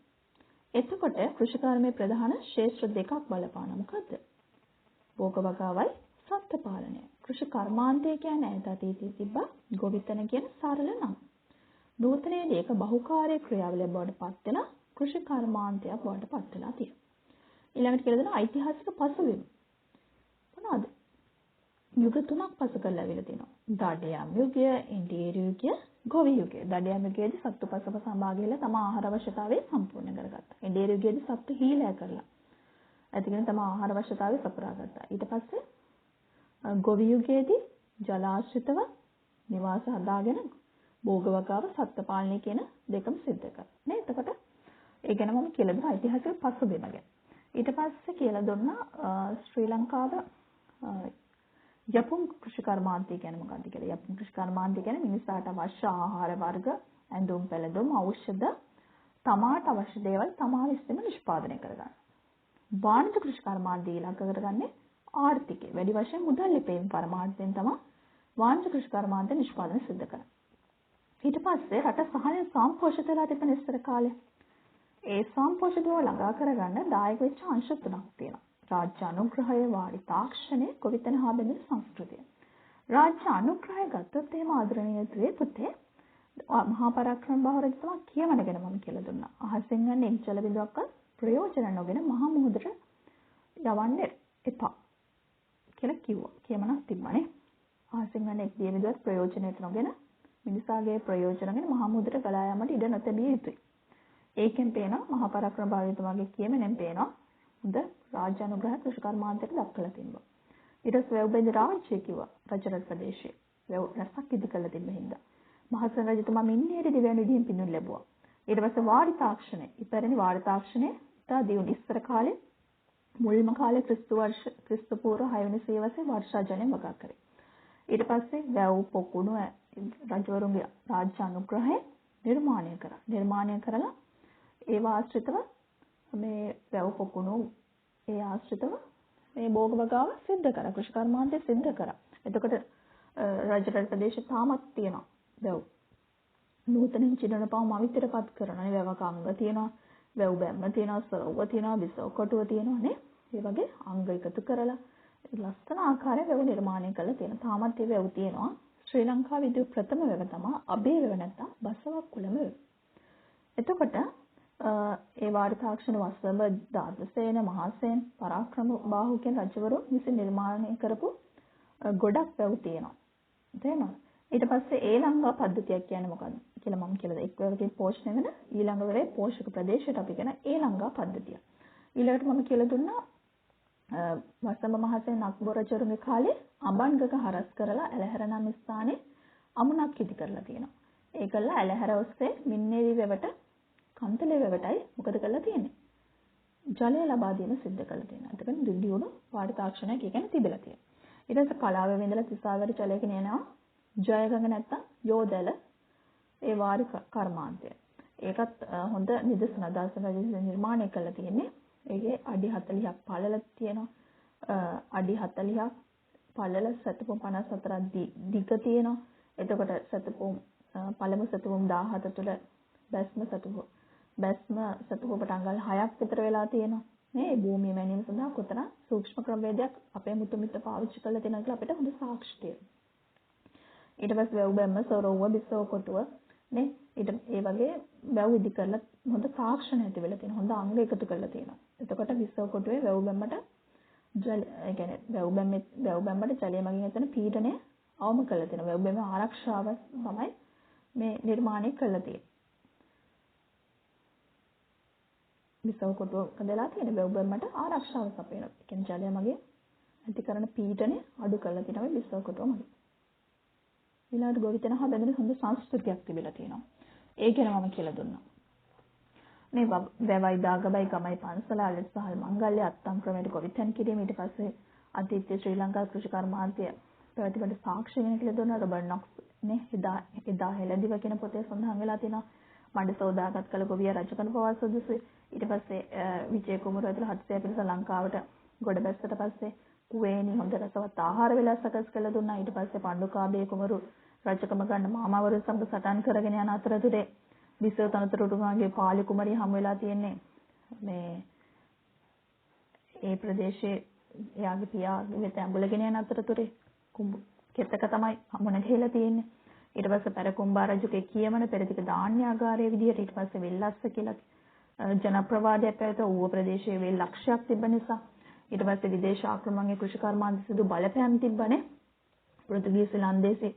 එතකොට කෘෂි කර්මයේ ප්‍රධාන ක්ෂේත්‍ර දෙකක් බලපාන මොකද්ද? භෝග වගාවයි සත්ත්ව පාලනය. කෘෂි කර්මාන්තය කියන්නේ ඈත අතීතයේ තිබ්බ ගොවිතැන කියන සරල නම. නූතනයේදී ඒක බහුකාර්ය ක්‍රියාවලියක් බවට පත් වෙන කෘෂි කර්මාන්තයක් බවට පත් වෙලා තියෙනවා. ඊළඟට කියලා දෙන ඓතිහාසික පසුබිම. මොනවාද? යුග තුනක් පසු කරලා ඇවිල්ලා තිනවා. දඩයම් යුගය, ඉන්දීර යුගය, ගොවි යුගය. දඩයම් යුගයේදී සත්තු පසප සම්භාගයලා තම ආහාර අවශ්‍යතාවය සම්පූර්ණ කරගත්තා. ඉන්දීර යුගයේදී සත්තු හීලෑ කරලා ඇතිගෙන තම ආහාර අවශ්‍යතාවය සපුරා ගත්තා. ඊට පස්සේ ගොවි යුගයේදී ජලාශ්‍රිතව නිවාස හදාගෙන භෝග වගාව සත්ත්ව පාලනය කියන දෙකම සිද්ධ කරා. නේ? එතකොට ඒ ගැන මම කියලා දුන්නා ඓතිහාසික පසුබිම ගැන. ඊට පස්සේ කියලා දුන්නා ශ්‍රී ලංකාව යපුම් කෘෂිකර්මාන්තය කියන්නේ මොකක්ද කියලා. යපුම් කෘෂිකර්මාන්තය කියන්නේ මිනිසාට අවශ්‍ය ආහාර වර්ග, ඇඳුම් පැළඳුම්, ඖෂධ, තමාට අවශ්‍ය දේවල් තමා විසින්ම නිෂ්පාදනය කරගන්න. වාණිජ කෘෂිකර්මාන්තය ඊළඟ කරගන්නේ ආර්ථිකය. වැඩි වශයෙන් මුදල් ලිපීම් පරමාර්ථයෙන් තමයි වාණිජ කෘෂිකර්මාන්තය නිෂ්පාදනය සිදු කරන්නේ. ඊට පස්සේ රට සහයෙන් සම්පෝෂිත වෙලා තිබෙන ඉස්සර කාලේ. ඒ සම්පෝෂිතව ළඟා කරගන්න දායක වෙච්ච අංශ තුනක් තියෙනවා. රාජ්‍ය අනුග්‍රහය, වාඩි තාක්ෂණය, ගොවිතැන හා බැඳෙන සංස්කෘතිය. රාජ්‍ය අනුග්‍රහය ගත්තොත් එහෙම ආදරණීය දුවේ පුතේ මහා පරාක්‍රම බාහු රජතුමා කියවන ගැන මම කියලා දුන්නා. අහසින් යන එක් ජල බිඳුවක්වත් ප්‍රයෝජන නොගෙන මහා මුහුදට යවන්න එපා කියලා කිව්වා. කියමනක් තිබ්බනේ. අහසින් යන එක් දිය බිඳුවක් ප්‍රයෝජනයට නොගෙන මිනිසාගේ ප්‍රයෝජනගෙන මහා මුහුදට ගලා යාමට ඉඩ නොතැබිය යුතුයි. ඒකෙන් පේනවා මහා පරාක්‍රම බාහු රජතුමාගේ කියමනෙන් පේනවා හොඳ රාජ්‍ය අනුග්‍රහ කෘෂිකර්මාන්තයට දක්වලා තිබ්බා. ඊට පස්සේ වැව් බෙද රාජ්‍ය කිව්වා රජරට ප්‍රදේශයේ. වැව් රසක් ඉදි කළ තිබ්බ හින්දා. මහසෙන් රජතුමා මින්නේරි දිවැනි විදිහින් පිදුම් ලැබුවා. ඊට පස්සේ වාඩි තාක්ෂණය. ඉපැරණි වාඩි තාක්ෂණය තා දියුණු ඉස්සර කාලේ මුල්ම කාලේ ක්‍රිස්තු පූර්ව 6 වෙනි සියවසේ වර්ෂා ජලයෙන් වගා කරේ. ඊට පස්සේ වැව් පොකුණු රජවරුන්ගේ රාජ්‍ය අනුග්‍රහය නිර්මාණය කරලා ඒව ආශ්‍රිතව මේ වැව් පොකුණු ඒ ආශ්‍රිතව මේ භෝග වගාව සිද්ධ කරා. කෘෂිකර්මාන්තය සිද්ධ කරා. එතකොට රජරට ප්‍රදේශේ තාමත් තියෙනවා වැව්. නූතනින් චිනන පව මවිතරපත් කරනවා. ඒ වැවක අංග තියෙනවා. වැව් බැම්ම තියෙනවා, සරව්ව තියෙනවා, බිසව කොටුව තියෙනවා නේ. ඒ වගේ අංග එකතු කරලා ලස්සන ආකාරයෙන් වැව් නිර්මාණය කරලා තියෙනවා. තාමත් ඒ වැව් තියෙනවා. ශ්‍රී ලංකාවේ ඉදිරි ප්‍රථම වැව තමයි අබේ වැව නැත්නම් බසවක් කුලම වැව. එතකොට ඒ වාඩි තාක්ෂණ වස්සඹ දාතසේන මහසේන පරාක්‍රම බාහු කියන රජවරු විසින් නිර්මාණය කරපු ගොඩක් වැව් තියෙනවා. තේරෙනවද? ඊට පස්සේ ඒලංගා පද්ධතියක් කියන්නේ මොකක්ද කියලා මම කියලා දෙන්න. එක් වේවකින් පෝෂණය වෙන ඊළඟ වරේ පෝෂක ප්‍රදේශයට අපි කියන ඒලංගා පද්ධතිය. ඊළඟට මම කියලා දුන්නා වස්සඹ මහසේන අක්බර් රජුගේ කාලේ අඹන්ගක හරස් කරලා ඇලහැර නම් ස්ථානයේ අමුණක් ඉදි කරලා තියෙනවා. ඒකල ඇලහැර ඔස්සේ මින්නේරි වැවට කන්තලේ වැවටයි මොකද කරලා තියෙන්නේ? ජලය ලබා දීම සිද්ධ කරලා තියෙනවා. එතකොට දියුණු වාඩි තාක්ෂණයක් කියන්නේ තිබිලා තියෙනවා. ඊට පස්සේ කලාවේ ඉඳලා තිසාවර ජලයක නේනවා ජයගඟ නැත්තම් යෝදැල ඒ වාරි කර්මාන්තය. ඒකත් හොඳ නිදසුන දාසන රජු නිර්මාණය කරලා තියෙන්නේ. ඒකේ අඩි 40ක් පළල තියෙනවා. අඩි 40ක් පළල සතපොම් 54ක් දිග තියෙනවා. එතකොට සතපොම් පළමු සතපොම් 17 තුල බැස්ම සතපොමට අඟල් 6ක් විතර වෙලා තියෙනවා. මේ භූමිය මැනීම සඳහා කොතන සූක්ෂම ක්‍රමවේදයක් අපේ මුතු මිත්ත පාවිච්චි කරලා තියෙනවා කියලා අපිට හොඳ සාක්ෂි තියෙනවා. ඊට පස්සේ වැව් බැම්ම සොරවුව බිසව කොටුව නේ ඒ වගේ වැව් ඉදි කරලා හොඳ තාක්ෂණ ඇති වෙලා තියෙනවා. හොඳ අංග එකතු කරලා තියෙනවා. එතකොට බිසව කොටුවේ වැව් බැම්මට ඒ කියන්නේ වැව් බැම්මට ජලය මගින් එතන පීඩනය අවම කරලා තියෙනවා. වැව් බැම්ම ආරක්ෂාව තමයි මේ නිර්මාණය කරලා තියෙන්නේ. බිසව කොටුව කදලා තියෙන වැව් බැම්මට ආරක්ෂාව සපයනවා. ඒ කියන්නේ ජලය මගින් ඇති කරන පීඩනය අඩු කරලා තියෙනවා බිසව කොටුව මගින්. ඊළඟට ගොවිතැන හා බැඳෙන හොඳ සංස්කෘතියක් තිබිලා තියෙනවා. ඒ ගැන මම කියලා දුන්නා. මේ වැවයි දාගබයි ගමයි පන්සල අලෙත් සහල් මංගල්‍ය අත්තම් ක්‍රමයට ගොවිතැන් කිරීම ඊට පස්සේ අතීතයේ ශ්‍රී ලංකා කෘෂිකර්මාන්තය පැවැත්මට සාක්ෂි වෙන කියලා දුන්නා. රොබර්ට් නොක්ස් නේ එදා හෙළදිව කියන පොතේ සඳහන් වෙලා තියෙනවා. මඩ සෝදාගත් කල ගොවියා රජකන පවා සුදුසුයි. ඊට පස්සේ විජය කුමාර ඇතුළු 700 පිරිස ලංකාවට ගොඩ බැස්සට පස්සේ කුවේණි හොඳ රසවත් ආහාර වේලා සකස් කළ දුන්නා. ඊට පස්සේ පණ්ඩුකාභය කුමරු රජකම ගන්න මාමවරු සමග සටන් කරගෙන යන අතරතුරේ බිසව තනතුරුතුමාගේ පාලි කුමරිය හමු වෙලා තියෙන්නේ මේ ඒ ප්‍රදේශයේ එයාගේ පියාගේ වෙත ඇඹුලගෙන යන අතරතුරේ කෙතක තමයි හමුන ගිහලා තියෙන්නේ. ඊට පස්සේ පෙරකුම්බා රජුගේ කියමන පෙරදිග ධාන්‍යාගාරයේ විදියට ඊට පස්සේ වෙල්ලස්ස කියලා ජනප්‍රවාදයක් පැවත ඌව ප්‍රදේශයේ වෙල් ලක්ෂයක් තිබ්බ නිසා ඊට පස්සේ විදේශ ආක්‍රමණයේ කෘෂිකර්මාන්ත සිදු බලපෑම් තිබ්බනේ. පෘතුගීසි ලන්දේසි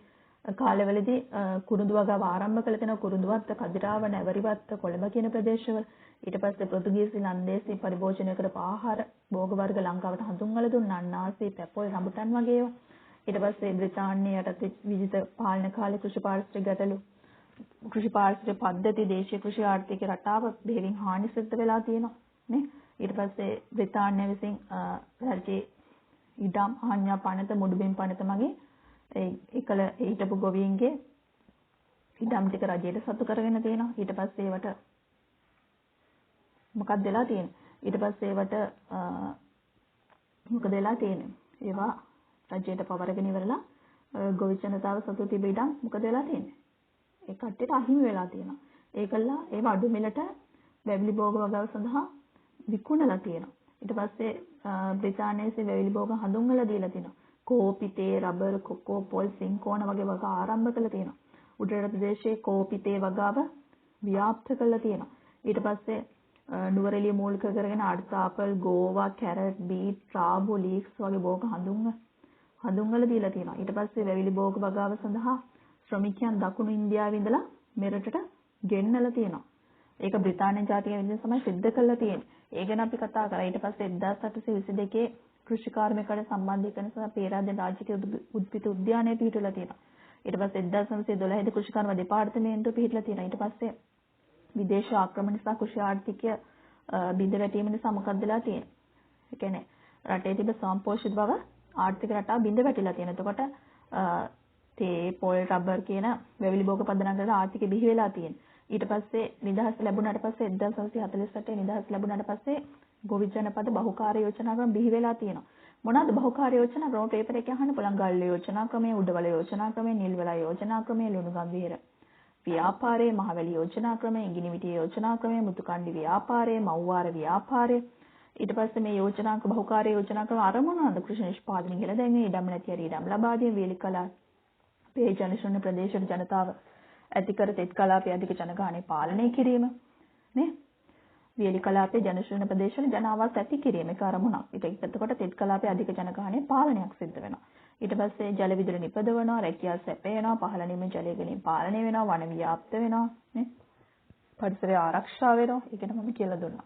කාලවලදී කුරුඳු වගාව ආරම්භ කළ තැන කුරුඳුවත්ත කදිරාව නැවරිවත්ත කොළඹ කියන ප්‍රදේශවල ඊට පස්සේ පෘතුගීසි ලන්දේසි පරිභෝජනය කරපු ආහාර භෝග වර්ග ලංකාවට හඳුන්වලා දුන්නා. අන්නාසි පැපොල් රඹුටන් වගේ ඒවා. ඊට පස්සේ බ්‍රිතාන්‍ය යටතේ විවිධ පාලන කාලේ කෘෂි පාරිශ්‍රමික ගැටලු කෘෂි පාරිශ්‍රමික පද්ධති දේශීය කෘෂි ආර්ථික රටාව බෙහෙවින් හානි සිද්ධ වෙලා තියෙනවා නේ. ඊට පස්සේ බ්‍රිතාන්‍ය විසින් රජයේ ඉඩම් ආඥා පනත මුඩුබිම් පනත මගින් ඒකල හිටපු ගොවීන්ගේ ඉඩම් ටික රජයට සතු කරගෙන තියෙනවා. ඊට පස්සේ ඒවට මොකක්ද වෙලා තියෙන්නේ? ඊට පස්සේ ඒවට මොකද වෙලා තියෙන්නේ? ඒවා රජයට පවරගෙන ඉවරලා ගොවි ජනතාව සතු තිබෙ ඉඩම් මොකද වෙලා තියෙන්නේ? ඒ කට්ටියට අහිමි වෙලා තියෙනවා. ඒකලා ඒව අඩු මිලට බැබලි භෝග වගාව සඳහා විකුණලා තියෙනවා. ඊට පස්සේ බ්‍රිතාන්‍යයේ වැවිලි භෝග හඳුන්වලා දීලා තිනවා. කෝපි, තේ, රබර්, කොකෝ, පොල්, සින්කෝන වගේ වගා ආරම්භ කළා තියෙනවා. උඩරට ප්‍රදේශයේ කෝපි, තේ වගාව ව්‍යාප්ත කළා තියෙනවා. ඊට පස්සේ නුවරඑළිය මූලික කරගෙන අර්ථාපල්, ගෝවා, කැරට්, බීට්, ට්‍රාබු, ලීක්ස් වගේ භෝග හඳුන්වලා දීලා තියෙනවා. ඊට පස්සේ වැවිලි භෝග වගාව සඳහා ශ්‍රමිකයන් දකුණු ඉන්දියාවේ ඉඳලා මෙරටට ගෙන්නලා තියෙනවා. ඒක බ්‍රිතාන්‍ය ජාතික විද්‍යාව තමයි සිද්ධ කරලා තියෙන්නේ. ඒ ගැන අපි කතා කරා. ඊට පස්සේ 1822 කෘෂිකාර්මිකයන්ට සම්බන්ධීකරණ සහ පේරාදෙණි රාජ්‍යික උද්භිද උද්‍යානය පිහිටුවලා තියෙනවා. ඊට පස්සේ 1912 දී කෘෂිකර්ම දෙපාර්තමේන්තුව පිහිටලා තියෙනවා. ඊට පස්සේ විදේශ ආක්‍රමණ නිසා කෘෂි ආර්ථිකය බිඳ වැටීම නිසා මොකක්ද වෙලා තියෙන්නේ? ඒ කියන්නේ රටේ තිබෙන සම්පෝෂිත බව ආර්ථික රටාව බිඳ වැටිලා තියෙනවා. එතකොට තේ, පොල්, රබර් කියන වැවිලි භෝග පදනම් කරලා ආර්ථිකය බිහි වෙලා තියෙනවා. ඊට පස්සේ නිදහස් ලැබුණාට පස්සේ 1948 නිදහස් ලැබුණාට පස්සේ ගොවි ජනපද බහුකාර්ය යෝජනා ක්‍රම බිහි වෙලා තියෙනවා. මොනවාද බහුකාර්ය යෝජනා ක්‍රම? පේපර් එකේ අහන්න පුළුවන්. ගල්ල යෝජනා ක්‍රමය, උඩවල යෝජනා ක්‍රමය, නිල්වල යෝජනා ක්‍රමය, ලුණුගම්වීර ව්‍යාපාරයේ, මහවැලි යෝජනා ක්‍රමය, ඉඟිණිමිටිය යෝජනා ක්‍රමය, මුතුකණ්ඩි ව්‍යාපාරය, මව්වාර ව්‍යාපාරය. ඊට පස්සේ මේ යෝජනා බහුකාර්ය යෝජනා ක්‍රම අරමුණාද කෘෂි නිෂ්පාදනය කියලා දැන් ඉඩම් නැති හරි ඉඩම් ලබා දීම, වේලිකලා පේ ජනශූන්‍ය ප්‍රදේශවල ජනතාව ඇති කර තෙත් කලාපයේ අධික ජනගහනය පාලනය කිරීම නේ. වියලි කලාපයේ ජනශූන්‍ය ප්‍රදේශවල ජන ආවාස ඇති කිරීම ඒක අරමුණක්. එතකොට තෙත් කලාපයේ අධික ජනගහනය පාලනයක් සිද්ධ වෙනවා. ඊට පස්සේ ජල විදුලි නිපදවනවා, රැකියාව සැපයනවා, පහළ නිම ජලය ගැනීම පාලනය වෙනවා, වන ව්‍යාප්ත වෙනවා නේ. පරිසරය ආරක්ෂා වෙනවා. ඒක නම් මම කියලා දුන්නා.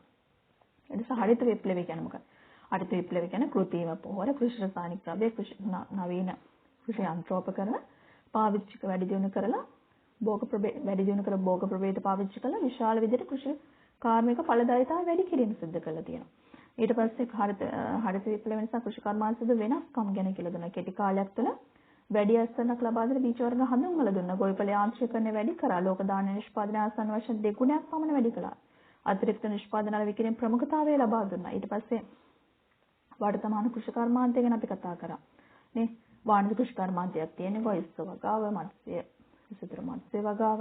ඊට පස්සේ හරිත විප්ලවය කියන්නේ මොකක්ද? හරිත විප්ලවය කියන්නේ කෘත්‍රිම පොහොර, කෘෂි රසායනික ද්‍රව්‍ය, කෘෂි නවීන කෘෂි යන්ත්‍රෝපකරණ පාවිච්චි වැඩි දියුණු කරලා වැඩි දියුණු කර භෝග ප්‍රභේද පාවිච්චි කළා විශාල විදිහට කෘෂි කාර්මික ඵලදායීතාවය වැඩි කිරීම සිදු කරලා තියෙනවා. ඊට පස්සේ හරිත විප්ලවය නිසා කෘෂි කර්මාන්තවල වෙනස්කම් ගැන කියලා දුන්නා. කෙටි කාලයක් තුළ වැඩි අස්වැන්නක් ලබා දෙන බීජ වර්ග හඳුන්වලා දුන්නා. ගොවිපළ යාන්ත්‍රීකරණය වැඩි කරා. ලෝක දාන නිෂ්පාදන ආසන්න වශයෙන් දෙගුණයක් පමණ වැඩි කළා. අතිරික්ත නිෂ්පාදන වල විකිණීම ප්‍රමුඛතාවය ලබා දුන්නා. ඊට පස්සේ වර්තමාන කෘෂි කර්මාන්තය ගැන අපි කතා කරා. නේ වාණිජ කෘෂි කර්මාන්තයක් තියෙනවා. ඉස්ස වගාව, මත්ස්‍ය විසිතුරු මත්ස්‍ය වගාව,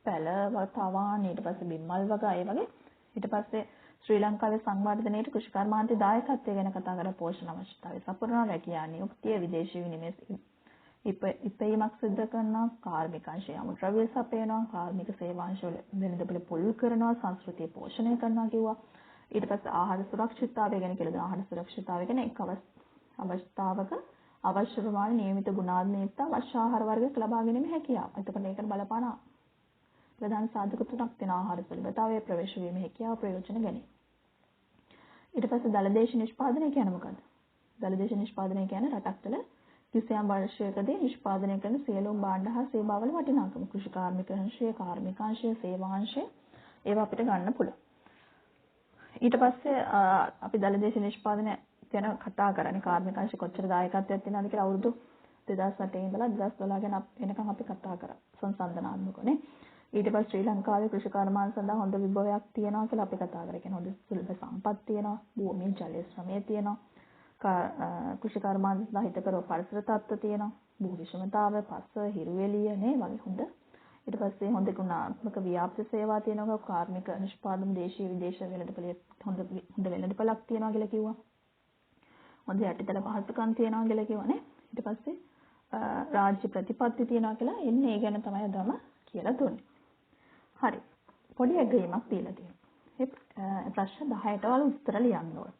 පැල, තවාන්, ඊට පස්සේ බිම්මල් වගා ඒ වගේ. ඊට පස්සේ ශ්‍රී ලංකාවේ සංවර්ධනයේ කෘෂි කර්මාන්තයේ දායකත්වය ගැන කතා කරලා පෝෂණ අවශ්‍යතාවය සපුරන රැකියා නියුක්තිය, විදේශී විනිමය ඉපැයීමක් සිදු කරනවා, කාර්මික අංශය අමුද්‍රව්‍ය සපයනවා, කාර්මික සේවාංශ වල වෙළඳපොළ පුළුල් කරනවා, සංස්කෘතිය පෝෂණය කරනවා කිව්වා. ඊට පස්සේ ආහාර සුරක්ෂිතතාවය ගැන කියලා දුන්නා. ආහාර සුරක්ෂිතතාවය කියන්නේ එක් අවස්ථාවක අවශ්‍ය ප්‍රමාණය නියමිත ගුණාත්මක යුක්ත අවශ්‍ය ආහාර වර්ගයක් ලබා ගැනීම හැකියාව. එතකොට ඒකට බලපාන ප්‍රධාන සාධක තුනක් තියෙනවා. ආහාර සුලභතාවය, ප්‍රවේශ වීම හැකියාව, ප්‍රයෝජන ගැනීම. ඊට පස්සේ දලදේශ නිෂ්පාදනය කියන්නේ මොකද්ද? දලදේශ නිෂ්පාදනය කියන්නේ රටක් තුළ කිසියම් වර්ෂයකදී නිෂ්පාදනය කරන සියලුම භාණ්ඩ හා සේවාවල වටිනාකම. කෘෂි කාර්මික අංශය, කාර්මික අංශය, සේවාංශය ඒවා අපිට ගන්න පුළුවන්. ඊට පස්සේ අපි දලදේශ නිෂ්පාදනය ගැන කතා කරන්නේ කාර්මික අංශ කොච්චර දායකත්වයක් තියෙනවද කියලා අවුරුදු 2008 ඉඳලා 2012 ගැන වෙනකන් අපි කතා කරා සංසන්දනාත්මකනේ. ඊට පස්සේ ශ්‍රී ලංකාවේ කෘෂි කර්මාන්ත සඳහා හොඳ විභවයක් තියෙනවා කියලා අපි කතා කරා. කියන්නේ හොඳ සුලභ සම්පත් තියෙනවා, භූමිය ජලය ශ්‍රමය තියෙනවා, කෘෂි කර්මාන්ත සඳහා හිතකර පරිසර තත්ත්ව තියෙනවා, භූ විෂමතාවය, පස්ස, හිරු එළිය නේ වගේ හොඳ. ඊට පස්සේ හොඳ ගුණාත්මක ව්‍යාප්ත සේවා තියෙනවා, කාර්මික නිෂ්පාදන දේශීය විදේශ වෙළඳපොළේ හොඳ වෙළඳපොළක් තියෙනවා කියලා කිව්වා. හොඳ යටිතල පහසුකම් තියෙනවා කියලා කිව්වනේ. ඊට පස්සේ රාජ්‍ය ප්‍රතිපත්ති තියෙනවා කියලා එන්නේ ඒ ගැන තමයි අදම කියලා දුන්නේ. හරි. පොඩි අගයීමක් දීලා තියෙනවා. ඒ ප්‍රශ්න 10ට වල උත්තර ලියන්න ඕන.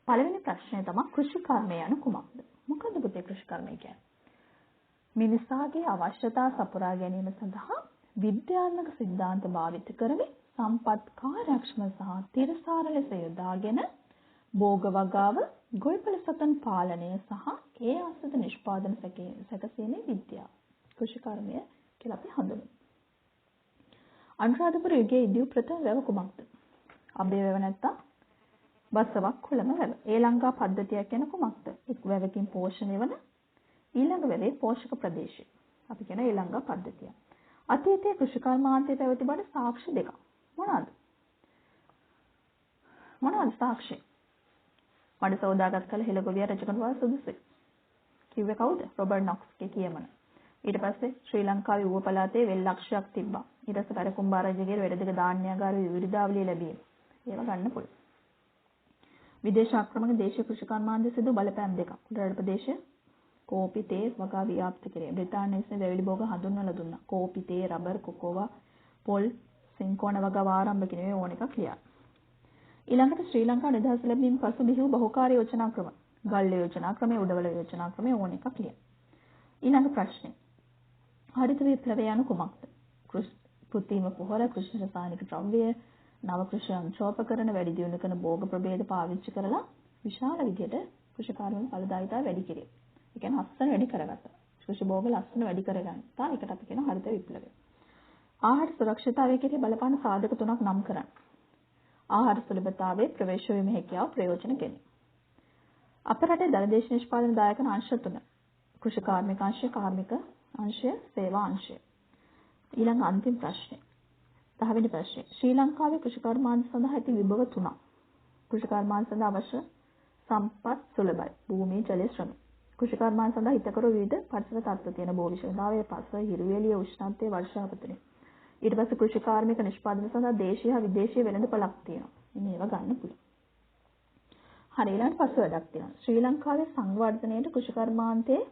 පළවෙනි ප්‍රශ්නය තමයි කෘෂි කර්මය යන කුමක්ද? මොකද්ද පුතේ කෘෂි කර්මය කියන්නේ? මිනිසාගේ අවශ්‍යතා සපුරා ගැනීම සඳහා විද්‍යාත්මක සිද්ධාන්ත භාවිත කරමින් සම්පත් කාර්යක්ෂම සහ තිරසාර ලෙස යොදාගෙන භෝග වගාව, ගොවිපළ සතන් පාලනය සහ ඒ අසත නිෂ්පාදන සැකසීමේ විද්‍යාව. කෘෂි කර්මය කියලා අපි හඳුන්වනවා. අනුරාධපුර යුගයේ ඉදිව් ප්‍රථම වැව කුමක්ද? අබේ වැව නැත්තම් බස්සවක් කුලම වැව. ඒ ලංකා පද්ධතියක් කියන කුමක්ද? එක් වැවකින් පෝෂණය වන ඊළඟ වැවේ පෝෂක ප්‍රදේශය. අපි කියන ඒ ලංකා පද්ධතිය. අතීතයේ කෘෂි කර්මාන්තයේ පැවති බඩ සාක්ෂි දෙකක්. මොනවාද? සාක්ෂි? මඩ සෝදාගත් කල හෙළ ගොවියා රජකන බව සුදුසුයි. කිව්වේ කවුද? රොබර්ට් නොක්ස්ගේ කියමන. ඊට පස්සේ ශ්‍රී ලංකාවේ ඌව පළාතේ වෙල් ලක්ෂයක් තිබ්බා. ඊට පස්සේ පෙරකුම්බා රජුගේ වැඩදිග ධාන්‍යාගාර විවිධාවලිය ලැබීම. ඒවා ගන්න පුළුවන්. විදේශ ආක්‍රමණ දේශීය කෘෂිකර්මාන්තය සිදු බලපෑම් දෙකක්. උඩරට ප්‍රදේශය කෝපි තේ වගා ව්‍යාප්ත කිරීම. බ්‍රිතාන්‍යයේ විසින් වැවිලි භෝග හඳුන්වලා දුන්නා. කෝපි තේ රබර් කොකෝවා පොල් සින්කෝන වගා ආරම්භ කිරීමේ ඕන එකක් ලියා. ඊළඟට ශ්‍රී ලංකාව නිදහස් ලැබීම පසු බිහි වූ බහුකාර්ය යෝජනා ක්‍රම. ගල්ල යෝජනා ක්‍රමය, උඩවල යෝජනා ක්‍රමය ඕන එකක් ලියා. ඊළඟ ප්‍රශ්නේ. හරිත විප්ලවය යනු කුමක්ද? කෘත්‍රිම පොහොර, කෘෂි රසායනික ද්‍රව්‍ය, නව කෘෂි යන්ත්‍රෝපකරණ වැඩි දියුණු කරන භෝග ප්‍රභේද පාවිච්චි කරලා විශාල විදිහට කෘෂිකාර්මික ඵලදායීතාවය වැඩි කිරීම. ඒ කියන්නේ ලස්සන වැඩි කරගත්තා. කෘෂි භෝග ලස්සන වැඩි කරගත්තා. ඒකට අපි කියනවා හරිත විප්ලවය. ආහාර සුරක්ෂිතතාවය කෙරෙහි බලපාන සාධක තුනක් නම් කරන්න. ආහාර සුලභතාවයේ ප්‍රවේශ වීම හැකියාව ප්‍රයෝජන ගැනීම. අප රටේ දළදේශ නිෂ්පාදන දායක අංශ තුන. කෘෂි කාර්මික අංශය, කාර්මික අංශය, සේවා අංශය. ඊළඟ අන්තිම ප්‍රශ්නේ. 10 වෙනි ප්‍රශ්නේ. ශ්‍රී ලංකාවේ කෘෂි කර්මාන්ත සඳහා ඇති විභව තුනක්. කෘෂි කර්මාන්ත සඳහා අවශ්‍ය සම්පත් සුලභයි. භූමිය, ජලය, ශ්‍රම. කෘෂි කර්මාන්ත සඳහා හිතකර විවිධ පරිසර තත්ත්ව තියෙන බෝ විෂමතාවයේ පස, හිරු එළිය, උෂ්ණත්වයේ වර්ෂාපතනය. ඊට පස්සේ කෘෂි කාර්මික නිෂ්පාදන සඳහා දේශීය හා විදේශීය වෙළඳපළක් තියෙනවා. ඉතින් ඒවා ගන්න පුළුවන්. හරි ඊළඟට පස්සේ වැඩක් තියෙනවා. ශ්‍රී ලංකාවේ සංවර්ධනයේට කෘෂි කර්මාන්තයේ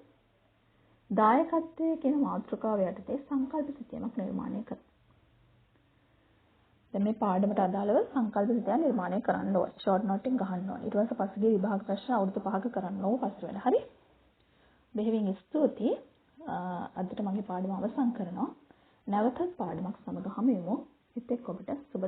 දායකත්වයේ කියන මාතෘකාව යටතේ සංකල්ප සිතියමක් නිර්මාණය කරනවා. දැන් මේ පාඩමට අදාළව සංකල්ප සිතියම් නිර්මාණය කරන්න ඕනේ. ෂෝට් නෝට් එක ගහන්න ඕනේ. ඊට පස්සේ පසුගිය විභාග ප්‍රශ්න අවුරුදු 5ක කරන්න ඕන පස්සේ වෙන. හරි? බෙහෙවින් ස්තුතියි. අදට මගේ පාඩම අවසන් කරනවා. නැවතත් පාඩමක් සමග හමු වෙමු. ඒත් එක්ක ඔබට සුබ